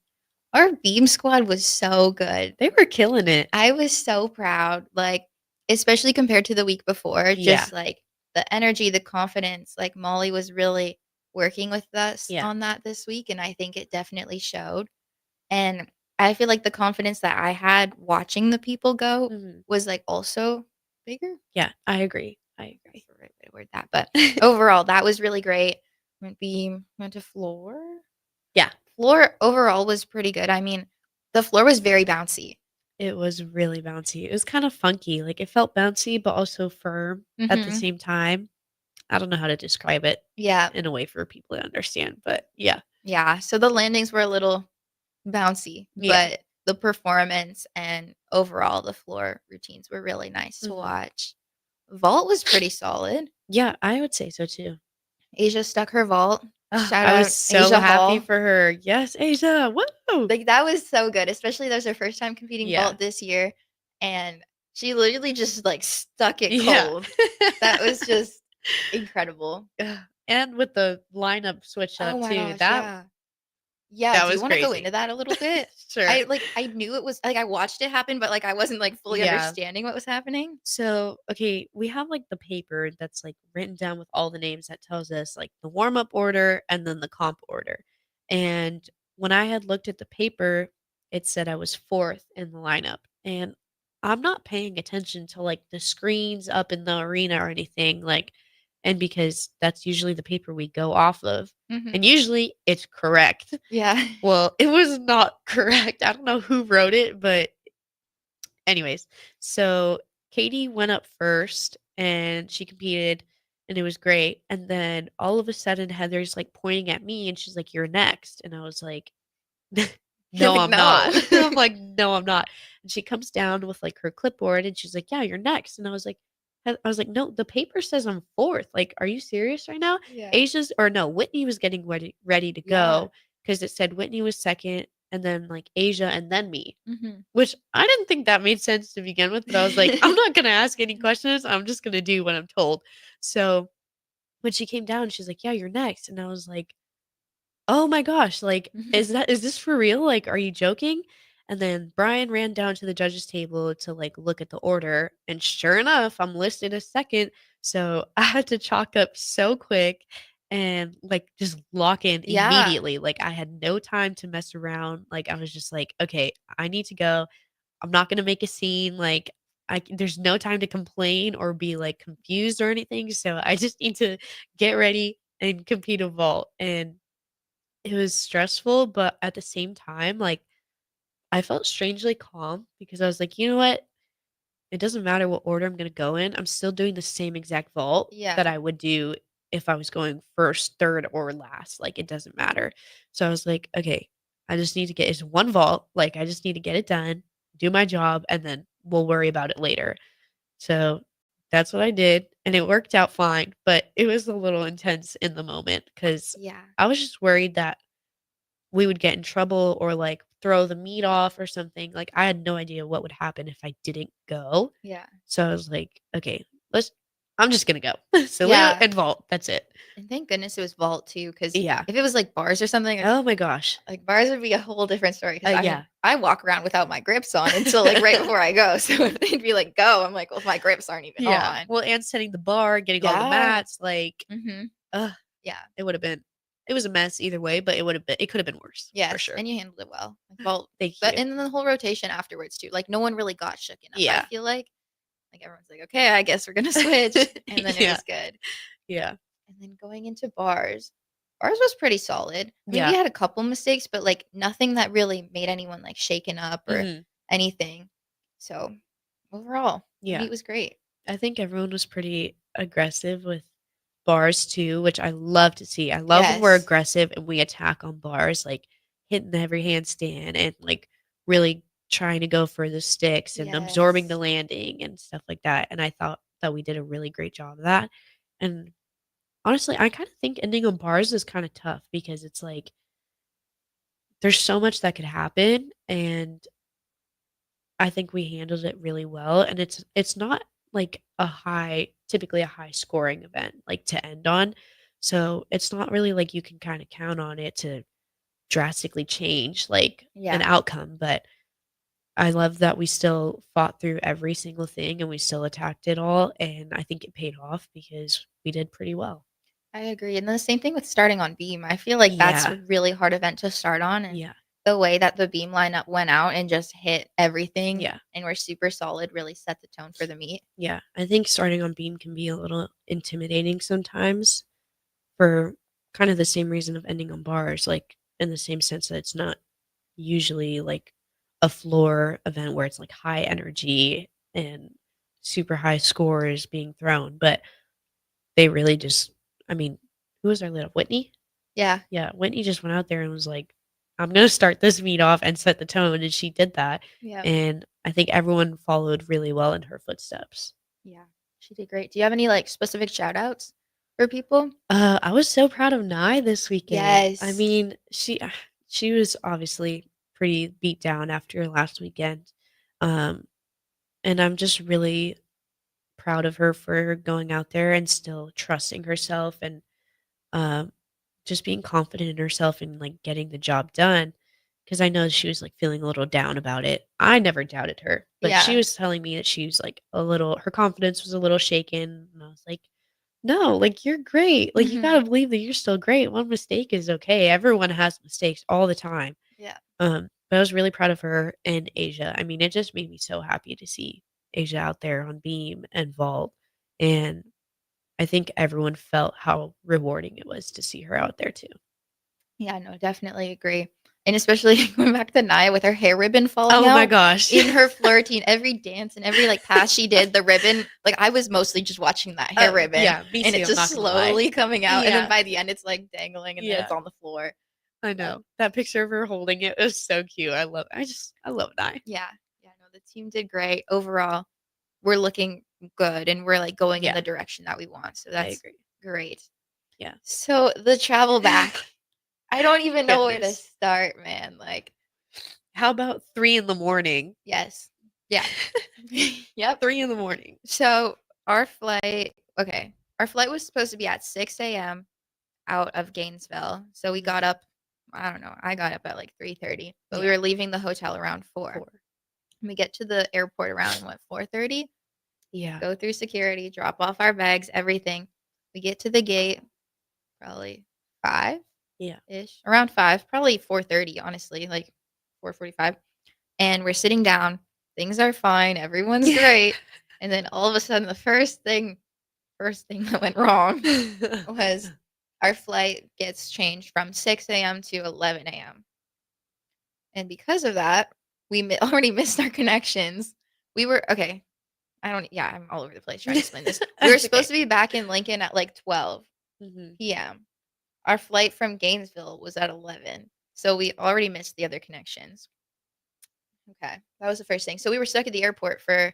Speaker 2: Our beam squad was so good.
Speaker 3: They were killing it.
Speaker 2: I was so proud, like especially compared to the week before. Just like the energy, the confidence. Like Molly was really working with us on that this week, and I think it definitely showed. And I feel like the confidence that I had watching the people go
Speaker 3: Mhm.
Speaker 2: was, like, also bigger?
Speaker 3: Yeah, I agree. I
Speaker 2: That's
Speaker 3: agree.
Speaker 2: the right way to word that, but overall, that was really great. Went beam, went to floor.
Speaker 3: Yeah.
Speaker 2: Floor overall was pretty good. I mean, the floor was very bouncy.
Speaker 3: It was really bouncy. It was kind of funky. Like, it felt bouncy, but also firm at the
Speaker 2: Mhm.
Speaker 3: same time. I don't know how to describe it
Speaker 2: Yeah.
Speaker 3: in a way for people to understand, but yeah.
Speaker 2: Yeah, so the landings were a little bouncy,
Speaker 3: Yeah.
Speaker 2: but the performance and overall the floor routines were really nice to
Speaker 3: Mhm.
Speaker 2: watch. Vault was pretty solid.
Speaker 3: Yeah, I would say so too.
Speaker 2: Asia stuck her vault. Shout
Speaker 3: I was
Speaker 2: out
Speaker 3: so
Speaker 2: Asia
Speaker 3: happy
Speaker 2: Hall.
Speaker 3: for her. Yes, Asia. Woo!
Speaker 2: Like, that was so good, especially that was her first time competing
Speaker 3: Yeah.
Speaker 2: vault this year, and she literally just, like, stuck it
Speaker 3: Yeah.
Speaker 2: cold. That was just incredible.
Speaker 3: Ugh, and with the lineup switch
Speaker 2: Oh
Speaker 3: up
Speaker 2: my
Speaker 3: too,
Speaker 2: gosh,
Speaker 3: that
Speaker 2: yeah. Yeah,
Speaker 3: that
Speaker 2: do you
Speaker 3: was
Speaker 2: wanna go
Speaker 3: crazy.
Speaker 2: into that a little bit?
Speaker 3: Sure.
Speaker 2: I knew it was like, I watched it happen, but, like, I wasn't, like, fully
Speaker 3: Yeah.
Speaker 2: understanding what was happening.
Speaker 3: So, okay, we have, like, the paper that's, like, written down with all the names that tells us, like, the warm-up order and then the comp order. And when I had looked at the paper, it said I was 4th in the lineup. And I'm not paying attention to, like, the screens up in the arena or anything, like, and because that's usually the paper we go off of. And
Speaker 2: Mhm.
Speaker 3: usually it's correct.
Speaker 2: Yeah.
Speaker 3: Well, it was not correct. I don't know who wrote it, but anyways, so Katie went up first and she competed and it was great. And then all of a sudden Heather's like pointing at me and she's like, "You're next." And I was like,
Speaker 2: You're
Speaker 3: "No,
Speaker 2: like,
Speaker 3: I'm not."
Speaker 2: "No."
Speaker 3: I'm like, "No, I'm not." And she comes down with like her clipboard and she's like, "Yeah, you're next." And I was like, "No, the paper says I'm 4th. Like, are you serious right now?"
Speaker 2: Yeah.
Speaker 3: Asia's or no, Whitney was getting ready to
Speaker 2: Yeah.
Speaker 3: go because it said Whitney was second and then like Asia and then me.
Speaker 2: Mhm.
Speaker 3: Which I didn't think that made sense to begin with, but I was like, "I'm not gonna ask any questions, I'm just gonna do what I'm told." So, when she came down, she's like, "Yeah, you're next." And I was like, "Oh my gosh, like, is this for real? Like, are you joking?" And then Brian ran down to the judges table to, like, look at the order, and sure enough, I'm listed as 2nd, so I had to chalk up so quick and, like, just lock in
Speaker 2: Yeah.
Speaker 3: immediately, like, I had no time to mess around, like, I was just like, "Okay, I need to go. I'm not gonna make a scene, like, there's no time to complain or be, like, confused or anything, so I just need to get ready and compete a vault." And it was stressful, but at the same time, like, I felt strangely calm because I was like, "You know what? It doesn't matter what order I'm gonna go in, I'm still doing the same exact vault that
Speaker 2: Yeah.
Speaker 3: I would do if I was going 1st, 3rd, or last, like, it doesn't matter." So I was like, "Okay, I just need to get it's 1 vault, like, I just need to get it done, do my job, and then we'll worry about it later." So that's what I did, and it worked out fine, but it was a little intense in the moment because
Speaker 2: Yeah.
Speaker 3: I was just worried that we would get in trouble or, like, throw the meet off or something, like, I had no idea what would happen if I didn't go.
Speaker 2: Yeah.
Speaker 3: So I was like, "Okay, I'm just gonna go." Salute
Speaker 2: Yeah.
Speaker 3: and vault, that's it.
Speaker 2: And thank goodness it was vault too, because
Speaker 3: Yeah.
Speaker 2: if it was, like, bars or something,
Speaker 3: Oh my gosh.
Speaker 2: like, bars would be a whole different story. Because I
Speaker 3: Yeah.
Speaker 2: mean, I walk around without my grips on until, like, right before I go, so if they'd be like, "Go," I'm like, "Well, my grips aren't even
Speaker 3: Yeah.
Speaker 2: on."
Speaker 3: Well, and setting the bar, getting all the
Speaker 2: Yeah.
Speaker 3: mats, like,
Speaker 2: Mhm.
Speaker 3: ugh,
Speaker 2: Yeah.
Speaker 3: it was a mess either way, but it could have been worse for
Speaker 2: Yes,
Speaker 3: sure.
Speaker 2: and you handled it well. Like, vault
Speaker 3: Thank
Speaker 2: but
Speaker 3: you.
Speaker 2: and then the whole rotation afterwards too, like, no one really got shooken up, I
Speaker 3: Yeah.
Speaker 2: feel like. Like, everyone's like, "Okay, I guess we're gonna switch," and then it
Speaker 3: Yeah.
Speaker 2: was good.
Speaker 3: Yeah.
Speaker 2: And then going into bars, bars was pretty solid. I mean, we
Speaker 3: Yeah.
Speaker 2: had a couple mistakes, but, like, nothing that really made anyone, like, shaken up or
Speaker 3: Mhm.
Speaker 2: anything. So, overall, the
Speaker 3: Yeah.
Speaker 2: meet was great.
Speaker 3: I think everyone was pretty aggressive with bars too, which I love to see. I love when we're
Speaker 2: Yes.
Speaker 3: aggressive and we attack on bars, like hitting every handstand and like really trying to go for the sticks and absorbing the
Speaker 2: Yes.
Speaker 3: landing and stuff like that. And I thought that we did a really great job of that. And honestly, I kind of think ending on bars is kind of tough because it's like there's so much that could happen and I think we handled it really well, and it's not like typically a high scoring event, like, to end on, so it's not really like you can kinda count on it to drastically change, like, an
Speaker 2: Yeah.
Speaker 3: outcome, but I love that we still fought through every single thing, and we still attacked it all, and I think it paid off because we did pretty well.
Speaker 2: I agree, and then the same thing with starting on beam. I feel like that's a
Speaker 3: Yeah.
Speaker 2: really hard event to start on, and
Speaker 3: Yeah.
Speaker 2: the way that the beam lineup went out and just hit everything.
Speaker 3: Yeah.
Speaker 2: And were super solid, really set the tone for the meet.
Speaker 3: Yeah, I think starting on beam can be a little intimidating sometimes for kind of the same reason of ending on bars, like in the same sense that it's not usually like a floor event where it's like high energy and super high scores being thrown, but they really just, I mean, who was our leader? Whitney?
Speaker 2: Yeah.
Speaker 3: Yeah, Whitney just went out there and was like, I'm going to start this meet off and set the tone. And she did that.
Speaker 2: Yeah.
Speaker 3: And I think everyone followed really well in her footsteps.
Speaker 2: Yeah. She did great. Do you have any like specific shout outs for people?
Speaker 3: I was so proud of Nye this weekend. I
Speaker 2: Yes.
Speaker 3: mean, she was obviously pretty beat down after last weekend. And I'm just really proud of her for going out there and still trusting herself and um just being confident in herself and like getting the job done. Because I know she was like feeling a little down about it. I never doubted her, but she
Speaker 2: Yeah.
Speaker 3: was telling me that she was like her confidence was a little shaken. And I was like, no, like you're great. Like you
Speaker 2: Mhm.
Speaker 3: gotta believe that you're still great. One mistake is okay. Everyone has mistakes all the time.
Speaker 2: Yeah.
Speaker 3: But I was really proud of her and Asia. I mean, it just made me so happy to see Asia out there on beam and vault. And I think everyone felt how rewarding it was to see her out there too.
Speaker 2: Yeah, no, definitely agree. And especially going back to Naya with her hair ribbon falling
Speaker 3: Oh
Speaker 2: out
Speaker 3: my gosh.
Speaker 2: in her floor routine, every dance and every like pass she did, the ribbon, like I was mostly just watching that hair ribbon.
Speaker 3: Yeah, me
Speaker 2: and
Speaker 3: too,
Speaker 2: it's
Speaker 3: I'm
Speaker 2: just
Speaker 3: not gonna lie.
Speaker 2: slowly coming out. And
Speaker 3: Yeah.
Speaker 2: then by the end, it's like dangling and then it's
Speaker 3: Yeah.
Speaker 2: on the floor.
Speaker 3: I know. That picture of her holding it was so cute. I love Nye.
Speaker 2: Yeah. Yeah, no, the team did great. Overall, we're looking good and we're like going in
Speaker 3: Yeah.
Speaker 2: the direction that we want. So
Speaker 3: I
Speaker 2: that's
Speaker 3: agree.
Speaker 2: great.
Speaker 3: Yeah.
Speaker 2: So the travel back, I don't even know where to
Speaker 3: Goodness.
Speaker 2: start, man. Like,
Speaker 3: How about 3 in the morning?
Speaker 2: yes. Yeah. Yep.
Speaker 3: 3 in the morning.
Speaker 2: So our flight was supposed to be at 6 a.m. out of Gainesville. So we got up, I don't know, I got up at like 3:30, but we
Speaker 3: Yeah.
Speaker 2: were leaving the hotel around 4. We get to the airport around 4:30,
Speaker 3: Yeah.
Speaker 2: go through security, drop off our bags, everything. We get to the gate probably 5
Speaker 3: Yeah.
Speaker 2: ish, around 5, probably 4:30, honestly, like 4:45. And we're sitting down. Things are fine. Everyone's great. And then all of a sudden, the first thing that went wrong was our flight gets changed from 6 a.m. to 11 a.m. And because of that, we already missed our connections. We were okay. I'm all over the place trying to explain this. We were
Speaker 3: That's
Speaker 2: supposed
Speaker 3: okay.
Speaker 2: to be back in Lincoln at like 12
Speaker 3: Mhm.
Speaker 2: p.m. Our flight from Gainesville was at 11. So we already missed the other connections. Okay. That was the first thing. So we were stuck at the airport for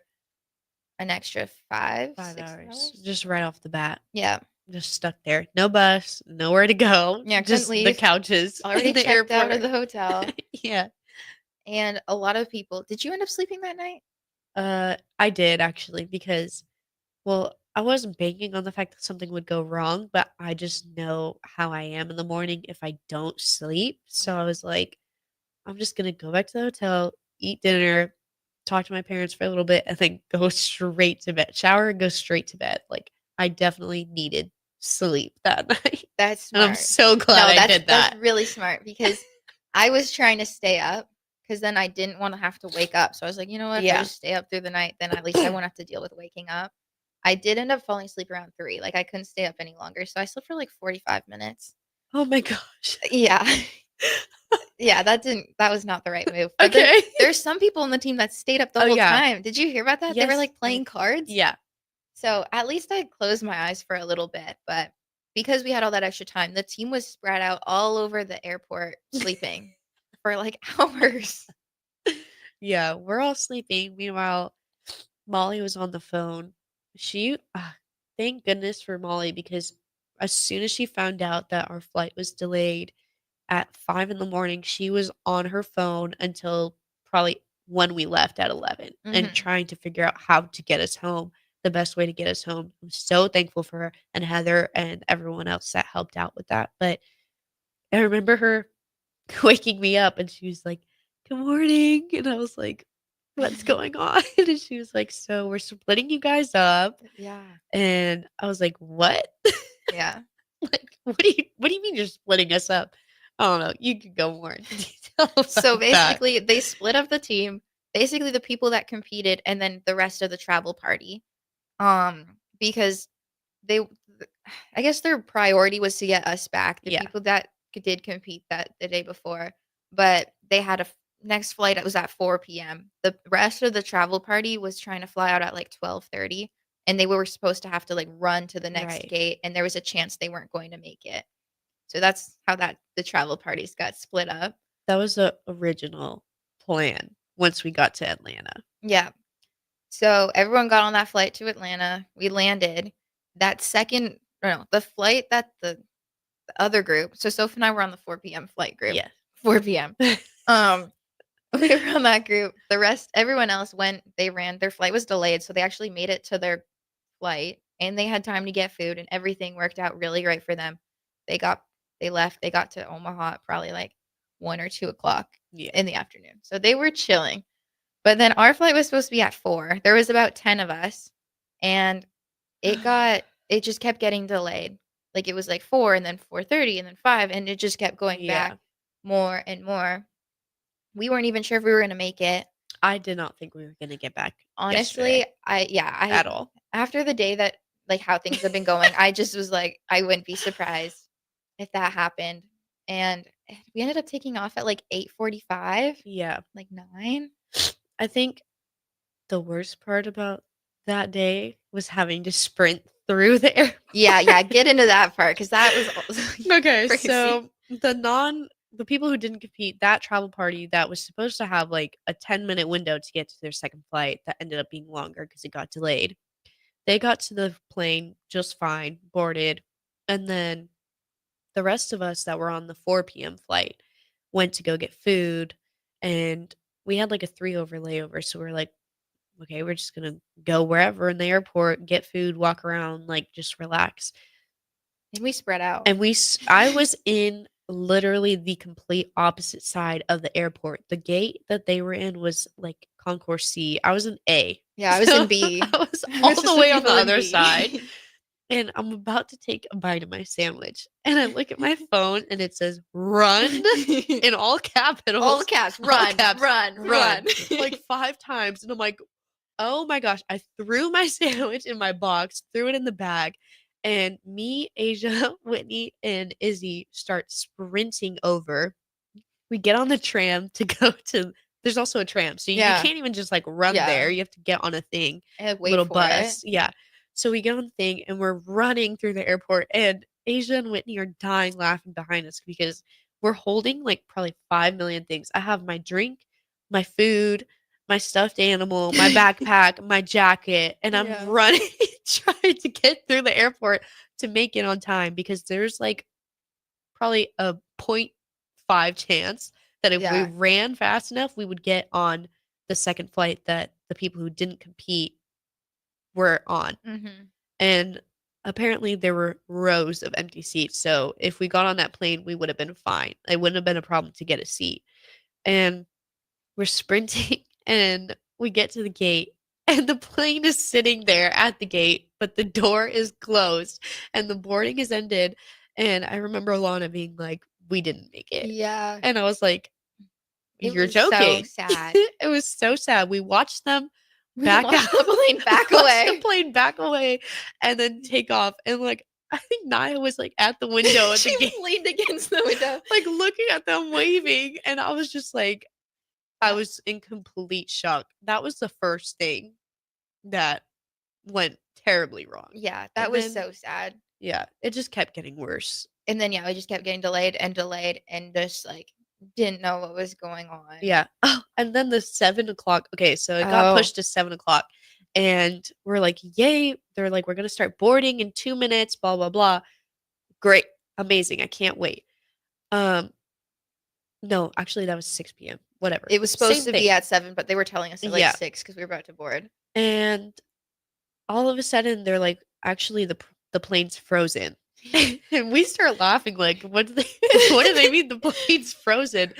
Speaker 2: an extra 5
Speaker 3: 5
Speaker 2: 6
Speaker 3: hours.
Speaker 2: hours.
Speaker 3: Just right off the bat.
Speaker 2: Yeah.
Speaker 3: Just stuck there. No bus, nowhere to go.
Speaker 2: Yeah, couldn't
Speaker 3: just the
Speaker 2: leave.
Speaker 3: couches.
Speaker 2: Already
Speaker 3: in the
Speaker 2: checked out of
Speaker 3: airport.
Speaker 2: the hotel.
Speaker 3: Yeah.
Speaker 2: And a lot of people. Did you end up sleeping that night?
Speaker 3: I did actually because, well, I wasn't banking on the fact that something would go wrong, but I just know how I am in the morning if I don't sleep. So I was like, I'm just gonna go back to the hotel, eat dinner, talk to my parents for a little bit, and then go straight to bed. Shower and go straight to bed. Like I definitely needed sleep that night.
Speaker 2: That's
Speaker 3: And I'm
Speaker 2: smart.
Speaker 3: so glad I did that.
Speaker 2: That's really smart because I was trying to stay up because then I didn't want to have to wake up. So I was like, you know what? If I
Speaker 3: Yeah.
Speaker 2: just stay up through the night, then at least I won't have to deal with waking up. I did end up falling asleep around 3. Like I couldn't stay up any longer. So I slept for like 45 minutes.
Speaker 3: Oh my gosh.
Speaker 2: Yeah. Yeah, that was not the right move. But then
Speaker 3: Okay.
Speaker 2: there's some people on the team that stayed up the
Speaker 3: Oh,
Speaker 2: whole
Speaker 3: yeah.
Speaker 2: time. Did you hear about that? They were
Speaker 3: Yes,
Speaker 2: like playing cards.
Speaker 3: Yeah.
Speaker 2: So at least I closed my eyes for a little bit, but because we had all that extra time, the team was spread out all over the airport sleeping for like hours.
Speaker 3: Yeah, we're all sleeping. Meanwhile, Molly was on the phone. Thank goodness for Molly because as soon as she found out that our flight was delayed at 5 in the morning, she was on her phone until probably when we left at 11 and
Speaker 2: Mhm.
Speaker 3: trying to figure out how to get us home, the best way to get us home. I'm so thankful for her and Heather and everyone else that helped out with that. But I remember her waking me up and she was like, "Good morning." And I was like, "What's going on?" And she was like, "So we're splitting you guys up."
Speaker 2: Yeah.
Speaker 3: And I was like, "What?"
Speaker 2: Yeah.
Speaker 3: Like, what do you mean you're splitting us up? I don't know. You could go more into detail about
Speaker 2: So
Speaker 3: that.
Speaker 2: basically, they split up the team. Basically, the people that competed, and then the rest of the travel party. Because they, I guess their priority was to get us back, the
Speaker 3: Yeah.
Speaker 2: people that did compete that the day before. But they had a next flight. It was at 4 p.m. The rest of the travel party was trying to fly out at like 12:30, and they were supposed to have to like run to the next
Speaker 3: Right.
Speaker 2: gate, and there was a chance they weren't going to make it. So that's how the travel parties got split up.
Speaker 3: That was the original plan once we got to Atlanta.
Speaker 2: Yeah. So everyone got on that flight to Atlanta. We landed. That second, no, the flight that the other group. So Soph and I were on the 4 p.m. flight group.
Speaker 3: Yeah.
Speaker 2: 4 p.m. We were on that group. The rest, everyone else went. They ran. Their flight was delayed, so they actually made it to their flight, and they had time to get food, and everything worked out really great for them. They left. They got to Omaha at probably like 1 or 2 o'clock
Speaker 3: Yeah.
Speaker 2: in the afternoon. So they were chilling. But then our flight was supposed to be at 4. There was about 10 of us, and it just kept getting delayed. Like it was like 4 and then 4:30 and then 5, and it just kept going back more and more. We weren't even sure if we were going to make it.
Speaker 3: I did not think we were going to get back.
Speaker 2: Honestly,
Speaker 3: yesterday.
Speaker 2: I
Speaker 3: At all.
Speaker 2: after the day that like how things have been going, I just was like I wouldn't be surprised if that happened. And we ended up taking off at like 8:45,
Speaker 3: Yeah.
Speaker 2: like 9.
Speaker 3: I think the worst part about that day was having to sprint through the airport.
Speaker 2: Yeah, get into that part because that was
Speaker 3: Okay,
Speaker 2: crazy.
Speaker 3: so the people who didn't compete, that travel party that was supposed to have like a 10-minute window to get to their second flight that ended up being longer because it got delayed. They got to the plane just fine, boarded, and then the rest of us that were on the 4 p.m. flight went to go get food, and we had like a 3-hour layover, so we're like, okay, we're just gonna go wherever in the airport, get food, walk around, like just relax.
Speaker 2: And we spread out.
Speaker 3: And I was in literally the complete opposite side of the airport. The gate that they were in was like Concourse C. I was in A.
Speaker 2: Yeah, I was in B.
Speaker 3: I was
Speaker 2: I
Speaker 3: all
Speaker 2: was
Speaker 3: the
Speaker 2: just
Speaker 3: way
Speaker 2: the
Speaker 3: on the
Speaker 2: people in
Speaker 3: other
Speaker 2: B.
Speaker 3: side. And I'm about to take a bite of my sandwich. And I look at my phone and it says run in all capitals.
Speaker 2: All caps, run, run.
Speaker 3: Like 5 times. And I'm like, oh my gosh. I threw my sandwich in my box, threw it in the bag. And me, Asia, Whitney, and Izzy start sprinting over. We get on the tram to go to. There's also a tram. So you can't even just like run there. You have to get on a thing.
Speaker 2: And wait
Speaker 3: little
Speaker 2: for
Speaker 3: bus.
Speaker 2: it.
Speaker 3: Yeah. So we get on the thing and we're running through the airport. And Asia and Whitney are dying laughing behind us because we're holding like probably 5 million things. I have my drink, my food, my stuffed animal, my backpack, my jacket, and I'm running trying to get through the airport to make it on time because there's like probably a 0.5 chance that if we ran fast enough, we would get on the second flight that the people who didn't compete were on.
Speaker 2: Mm-hmm.
Speaker 3: And apparently there were rows of empty seats. So if we got on that plane, we would have been fine. It wouldn't have been a problem to get a seat. And we're sprinting and we get to the gate and the plane is sitting there at the gate, but the door is closed and the boarding is ended. And I remember Lana being like, we didn't make it.
Speaker 2: Yeah.
Speaker 3: And I was like, you're
Speaker 2: was
Speaker 3: joking.
Speaker 2: So sad.
Speaker 3: It was so sad. We watched them
Speaker 2: back out. The plane back away.
Speaker 3: The plane back away and then take off. And like, I think Naya was like at the window at the gate.
Speaker 2: She leaned against the window.
Speaker 3: Like looking at them waving. And I was just like, I was in complete shock. That was the first thing that went terribly wrong.
Speaker 2: Yeah, that was so sad.
Speaker 3: Yeah, it just kept getting worse.
Speaker 2: And then we just kept getting delayed and just like didn't know what was going on.
Speaker 3: Yeah. Oh, and then the 7 o'clock. Okay, so it got pushed to 7 o'clock. And we're like, yay. They're like, we're gonna start boarding in 2 minutes, blah, blah, blah. Great. Amazing. I can't wait. No, actually that was 6 p.m. Whatever.
Speaker 2: It was supposed to be at 7, but they were telling us at like 6 because we were about to board.
Speaker 3: And all of a sudden they're like, actually the plane's frozen. And we start laughing like, what do they mean the plane's frozen?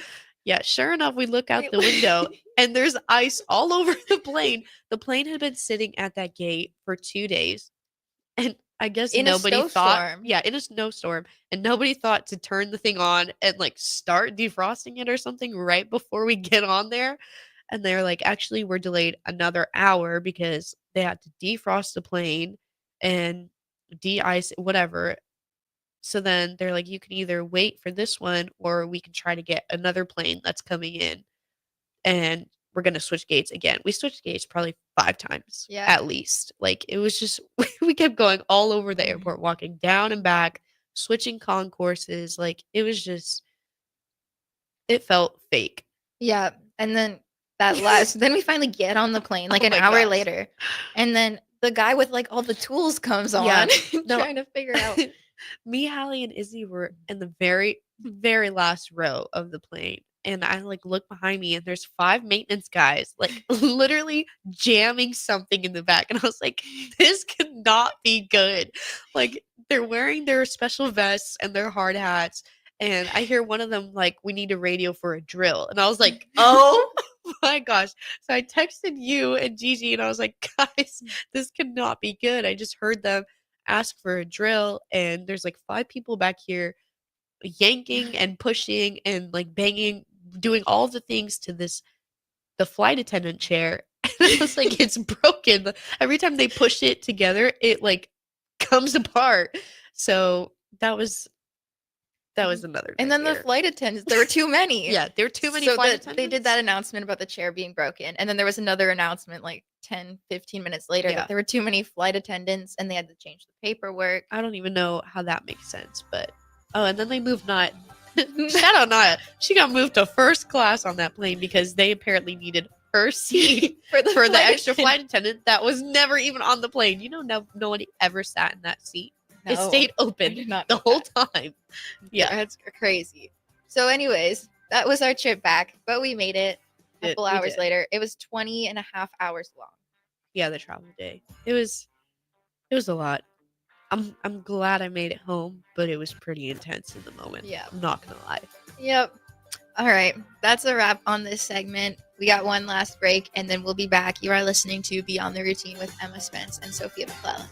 Speaker 3: Yeah, sure enough, we look out the window and there's ice all over the plane. The plane had been sitting at that gate for 2 days. And I guess
Speaker 2: In a
Speaker 3: nobody thought,
Speaker 2: snowstorm.
Speaker 3: yeah, in a snowstorm, and nobody thought to turn the thing on and like start defrosting it or something right before we get on there. And they're like, actually, we're delayed another hour because they had to defrost the plane and de-ice whatever. So then they're like, you can either wait for this one or we can try to get another plane that's coming in, and we're going to switch gates again. We switched gates probably 5 times at least. Like, it was just, we kept going all over the airport, walking down and back, switching concourses. Like, it was just, it felt fake.
Speaker 2: Yeah. And then then we finally get on the plane like
Speaker 3: Oh
Speaker 2: an
Speaker 3: my
Speaker 2: hour
Speaker 3: gosh.
Speaker 2: later. And then the guy with like all the tools comes on
Speaker 3: Yeah. No.
Speaker 2: trying to figure out.
Speaker 3: Me, Hallie, and Izzy were in the very, very last row of the plane. And I like look behind me and there's 5 maintenance guys like literally jamming something in the back. And I was like, this could not be good. Like, they're wearing their special vests and their hard hats. And I hear one of them like, we need a radio for a drill. And I was like, oh my gosh. So I texted you and Gigi and I was like, guys, this could not be good. I just heard them ask for a drill and there's like 5 people back here yanking and pushing and like banging, doing all the things to the flight attendant chair. And I was like, it's broken. Every time they push it together, it like comes apart. So that was another
Speaker 2: And then the
Speaker 3: nightmare.
Speaker 2: flight attendants, there were too many.
Speaker 3: Yeah, there were too many
Speaker 2: So
Speaker 3: flight
Speaker 2: they
Speaker 3: attendants.
Speaker 2: did that announcement about the chair being broken. And then there was another announcement like 10, 15 minutes later
Speaker 3: Yeah.
Speaker 2: that there were too many flight attendants and they had to change the paperwork.
Speaker 3: I don't even know how that makes sense, but and then they moved Naya. Shout out Naya. She got moved to first class on that plane because they apparently needed her seat
Speaker 2: for the
Speaker 3: for the
Speaker 2: flight
Speaker 3: extra flight attendant that was never even on the plane. You know, nobody ever sat in that seat. It
Speaker 2: No,
Speaker 3: stayed
Speaker 2: I
Speaker 3: open
Speaker 2: did not
Speaker 3: the
Speaker 2: know
Speaker 3: whole
Speaker 2: that.
Speaker 3: time. Yeah.
Speaker 2: That's crazy. So anyways, that was our trip back, but we made it a couple
Speaker 3: we
Speaker 2: hours
Speaker 3: did.
Speaker 2: later. It was 20 and a half hours long.
Speaker 3: Yeah, the travel day. It was a lot. I'm glad I made it home, but it was pretty intense in the moment.
Speaker 2: Yeah.
Speaker 3: I'm not gonna lie.
Speaker 2: Yep. All right. That's a wrap on this segment. We got one last break and then we'll be back. You are listening to Beyond the Routine with Emma Spence and Sophia McClellan.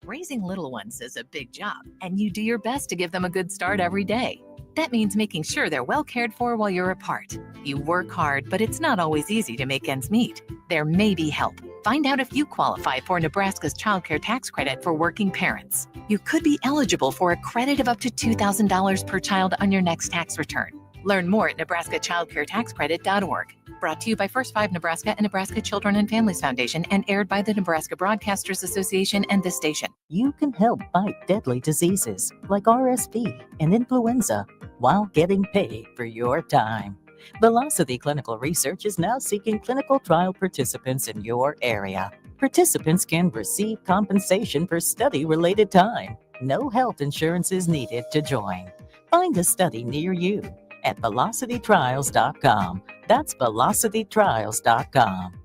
Speaker 15: Raising little ones is a big job, and you do your best to give them a good start every day. That means making sure they're well cared for while you're apart. You work hard, but it's not always easy to make ends meet. There may be help. Find out if you qualify for Nebraska's Child Care Tax Credit for working parents. You could be eligible for a credit of up to $2,000 per child on your next tax return. Learn more at nebraskachildcaretaxcredit.org. Brought to you by First 5 Nebraska and Nebraska Children and Families Foundation and aired by the Nebraska Broadcasters Association and this station.
Speaker 16: You can help fight deadly diseases like RSV and influenza while getting paid for your time. Velocity Clinical Research is now seeking clinical trial participants in your area. Participants can receive compensation for study-related time. No health insurance is needed to join. Find a study near you at velocitytrials.com. That's velocitytrials.com.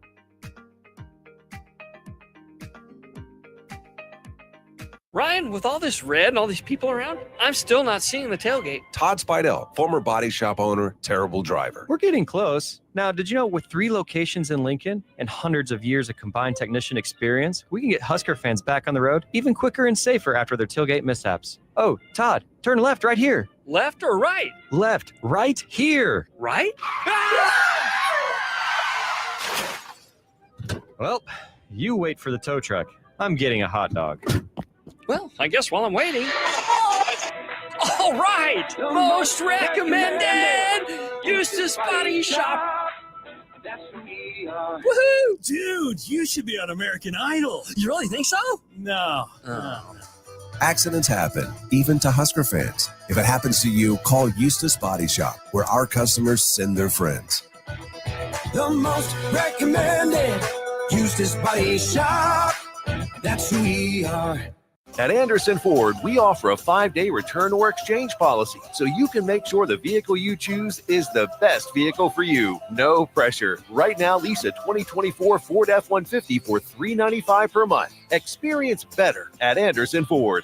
Speaker 17: Ryan, with all this red and all these people around, I'm still not seeing the tailgate.
Speaker 18: Todd Spidell, former body shop owner, terrible driver.
Speaker 19: We're getting close. Now, did you know with 3 locations in Lincoln and hundreds of years of combined technician experience, we can get Husker fans back on the road even quicker and safer after their tailgate mishaps? Oh, Todd, turn left right here.
Speaker 17: Left or right?
Speaker 19: Left, right here.
Speaker 17: Right?
Speaker 19: Well, you wait for the tow truck. I'm getting a hot dog.
Speaker 17: Well, I guess while I'm waiting. All right! Most recommended! Eustace Body Shop!
Speaker 20: Woohoo! Dude, you should be on American Idol. You really think so? No.
Speaker 18: Accidents happen, even to Husker fans. If it happens to you, call Eustace Body Shop, where our customers send their friends.
Speaker 20: The most recommended Eustace Body Shop. That's who we are.
Speaker 21: At Anderson Ford, we offer a 5-day return or exchange policy, so you can make sure the vehicle you choose is the best vehicle for you. No pressure. Right now, lease a 2024 Ford F-150 for $395 per month. Experience better at Anderson Ford.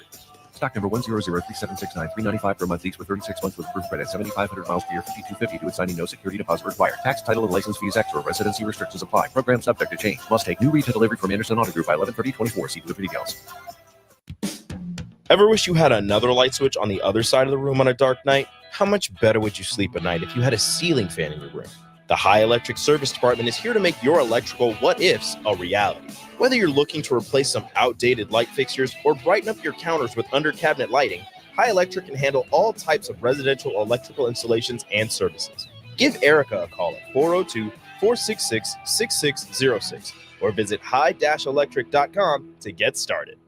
Speaker 21: Stock number 1003769, $395 per month lease with 36 months with approved credit, 7,500 miles per year, $5,250 to assigning, no security deposit required. Tax, title, and license fees extra. Residency restrictions apply. Program subject to change. Must take new retail delivery from Anderson Auto Group by 11/30/24. See delivery details.
Speaker 11: Ever wish you had another light switch on the other side of the room on a dark night? How much better would you sleep at night if you had a ceiling fan in your room? The High Electric Service Department is here to make your electrical what-ifs a reality. Whether you're looking to replace some outdated light fixtures or brighten up your counters with under-cabinet lighting, High Electric can handle all types of residential electrical installations and services. Give Erica a call at 402-466-6606 or visit high-electric.com to get started.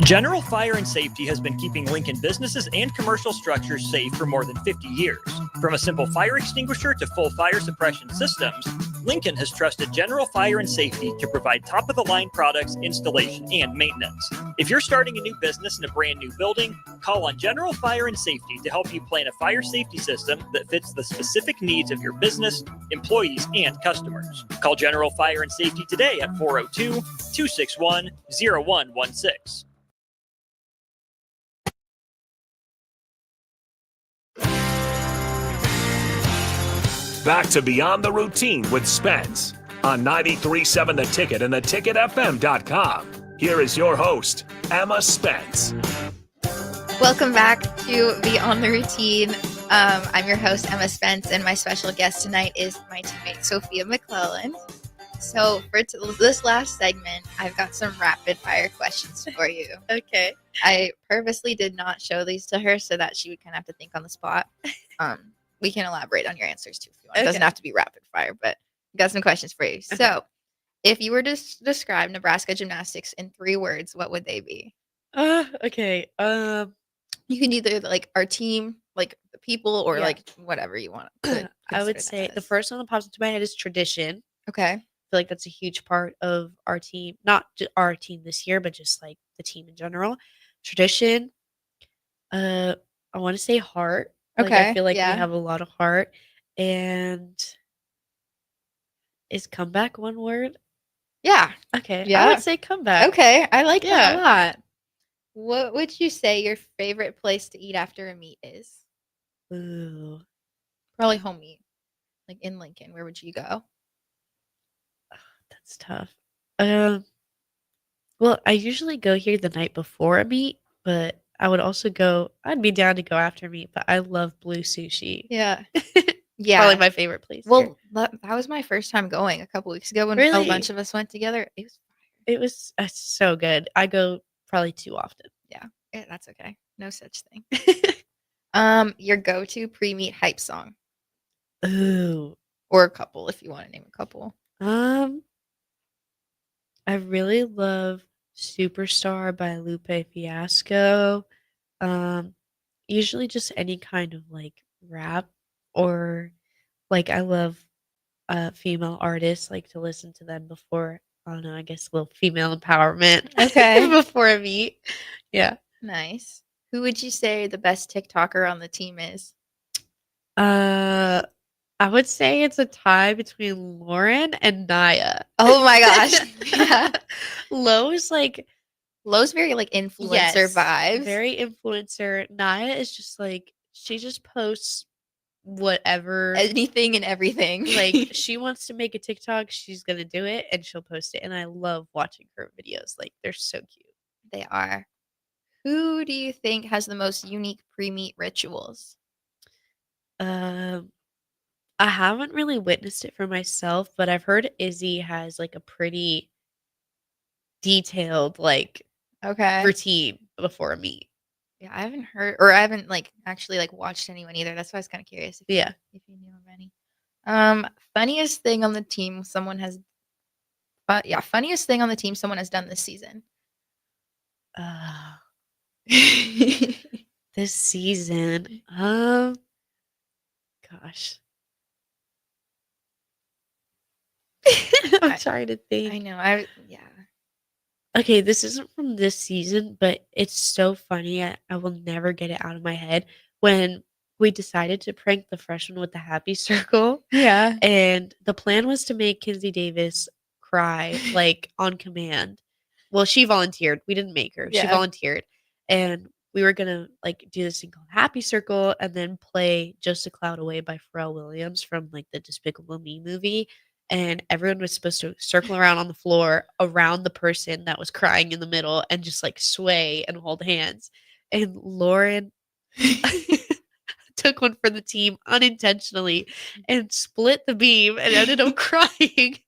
Speaker 13: General Fire and Safety has been keeping Lincoln businesses and commercial structures safe for more than 50 years. From a simple fire extinguisher to full fire suppression systems, Lincoln has trusted General Fire and Safety to provide top-of-the-line products, installation, and maintenance. If you're starting a new business in a brand new building, call on General Fire and Safety to help you plan a fire safety system that fits the specific needs of your business, employees, and customers. Call General Fire and Safety today at 402-261-0116.
Speaker 1: Back to Beyond the Routine with Spence on 93.7 The Ticket and theticketfm.com. Here is your host, Emma Spence.
Speaker 2: Welcome back to Beyond the Routine. I'm your host, Emma Spence, and my special guest tonight is my teammate, Sophia McClellan. So for this last segment, I've got some rapid fire questions for you.
Speaker 3: Okay.
Speaker 2: I purposely did not show these to her so that she would kind of have to think on the spot. We can elaborate on your answers too if you want. It doesn't have to be rapid fire, but I've got some questions for you.
Speaker 3: Okay.
Speaker 2: So if you were to describe Nebraska gymnastics in 3 words, what would they be?
Speaker 3: Okay.
Speaker 2: You can either like our team, like the people, or
Speaker 3: Yeah.
Speaker 2: like whatever you want.
Speaker 3: I would say the first one that pops into my head is tradition.
Speaker 2: Okay.
Speaker 3: I feel like that's a huge part of our team, not our team this year, but just like the team in general. Tradition. I want to say heart. Like, I
Speaker 2: Okay,
Speaker 3: feel like
Speaker 2: yeah.
Speaker 3: we have a lot of heart. And is comeback one word?
Speaker 2: Yeah.
Speaker 3: Okay.
Speaker 2: Yeah.
Speaker 3: I would say comeback.
Speaker 2: Okay. I like that a
Speaker 3: Yeah.
Speaker 2: lot. What would you say your favorite place to eat after a meet is?
Speaker 3: Ooh.
Speaker 2: Probably home meet. Like in Lincoln. Where would you go?
Speaker 3: That's tough. Well, I usually go here the night before a meet, but I'd be down to go after meet, but I love Blue Sushi.
Speaker 2: Yeah. Yeah.
Speaker 3: Probably my favorite place here.
Speaker 2: Well, that was my first time going a couple weeks ago when a
Speaker 3: Really?
Speaker 2: bunch of us went together. It was
Speaker 3: It was so good. I go probably too often.
Speaker 2: yeah, that's okay. No such thing. Your go-to pre-meet hype song.
Speaker 3: Ooh.
Speaker 2: Or a couple if you want to name a couple.
Speaker 3: I really love Superstar by Lupe Fiasco. Usually just any kind of like rap or like I love female artists, like to listen to them before, I don't know, I guess a little female empowerment.
Speaker 2: Okay.
Speaker 3: Before a meet. Yeah.
Speaker 2: Nice. Who would you say the best TikToker on the team is?
Speaker 3: I would say it's a tie between Lauren and Naya.
Speaker 2: Oh my gosh. Yeah.
Speaker 3: Lowe's
Speaker 2: very like influencer
Speaker 3: yes,
Speaker 2: vibes.
Speaker 3: very influencer. Naya is just like she just posts whatever,
Speaker 2: anything and everything.
Speaker 3: Like she wants to make a TikTok, she's gonna do it and she'll post it. And I love watching her videos. Like they're so cute.
Speaker 2: They are. Who do you think has the most unique pre-meet rituals?
Speaker 3: I haven't really witnessed it for myself, but I've heard Izzy has like a pretty detailed like routine before a meet.
Speaker 2: Yeah, I haven't heard or I haven't like actually like watched anyone either. That's why I was kind of curious if
Speaker 3: Yeah.
Speaker 2: if you knew of any. Funniest thing on the team someone has funniest thing on the team someone has done this season.
Speaker 3: This season. Gosh. I'm trying to think.
Speaker 2: I know. Yeah.
Speaker 3: Okay, this isn't from this season, but it's so funny. I will never get it out of my head. When we decided to prank the freshman with the happy circle.
Speaker 2: Yeah.
Speaker 3: And the plan was to make Kinsey Davis cry like on command. Well, she volunteered. We didn't make her. She
Speaker 2: Yeah.
Speaker 3: volunteered. And we were gonna like do this thing called Happy Circle and then play Just a Cloud Away by Pharrell Williams from like the Despicable Me movie. And everyone was supposed to circle around on the floor around the person that was crying in the middle and just like sway and hold hands. And Lauren took one for the team unintentionally and split the beam and ended up crying.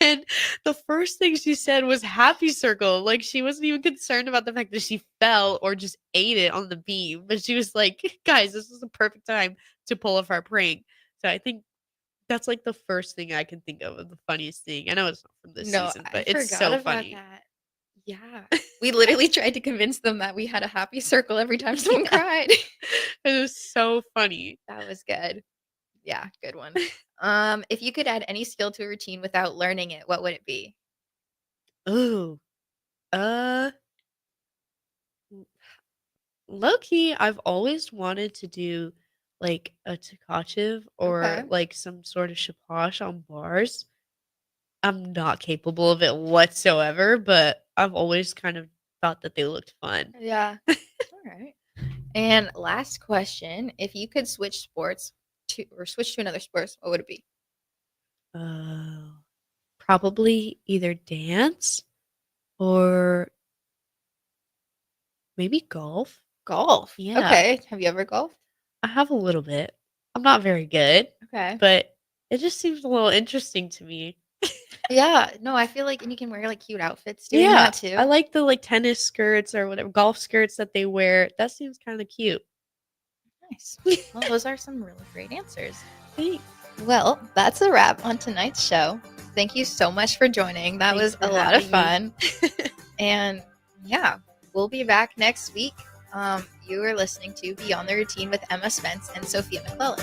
Speaker 3: And the first thing she said was Happy Circle. Like she wasn't even concerned about the fact that she fell or just ate it on the beam. But she was like, guys, this is the perfect time to pull off our prank. So I think that's like the first thing I can think of the funniest thing. I know it's not from this season, but it's so funny.
Speaker 2: That. Yeah. We literally tried to convince them that we had a happy circle every time someone cried.
Speaker 3: It was so funny.
Speaker 2: That was good. Yeah, good one. If you could add any skill to a routine without learning it, what would it be?
Speaker 3: Ooh. Low key, I've always wanted to do like a takachev or
Speaker 2: Okay.
Speaker 3: like some sort of shaposh on bars. I'm not capable of it whatsoever, but I've always kind of thought that they looked fun.
Speaker 2: Yeah. All right. And last question, if you could switch sports switch to another sport, what would it be?
Speaker 3: Probably either dance or maybe golf.
Speaker 2: Golf.
Speaker 3: Yeah.
Speaker 2: Okay. Have you ever golfed?
Speaker 3: I have a little bit. I'm not very good,
Speaker 2: Okay.
Speaker 3: but it just seems a little interesting to me.
Speaker 2: Yeah. No, I feel like, and you can wear like cute outfits doing
Speaker 3: Yeah,
Speaker 2: that too.
Speaker 3: I like the like tennis skirts or whatever golf skirts that they wear. That seems kind of cute.
Speaker 2: Nice. Well, those are some really great answers.
Speaker 3: Thanks.
Speaker 2: Well, that's a wrap on tonight's show. Thank you so much for joining. That
Speaker 3: Thanks
Speaker 2: was
Speaker 3: for
Speaker 2: a lot of
Speaker 3: having
Speaker 2: fun. And yeah, we'll be back next week. You are listening to Beyond the Routine with Emma Spence and Sophia McClellan.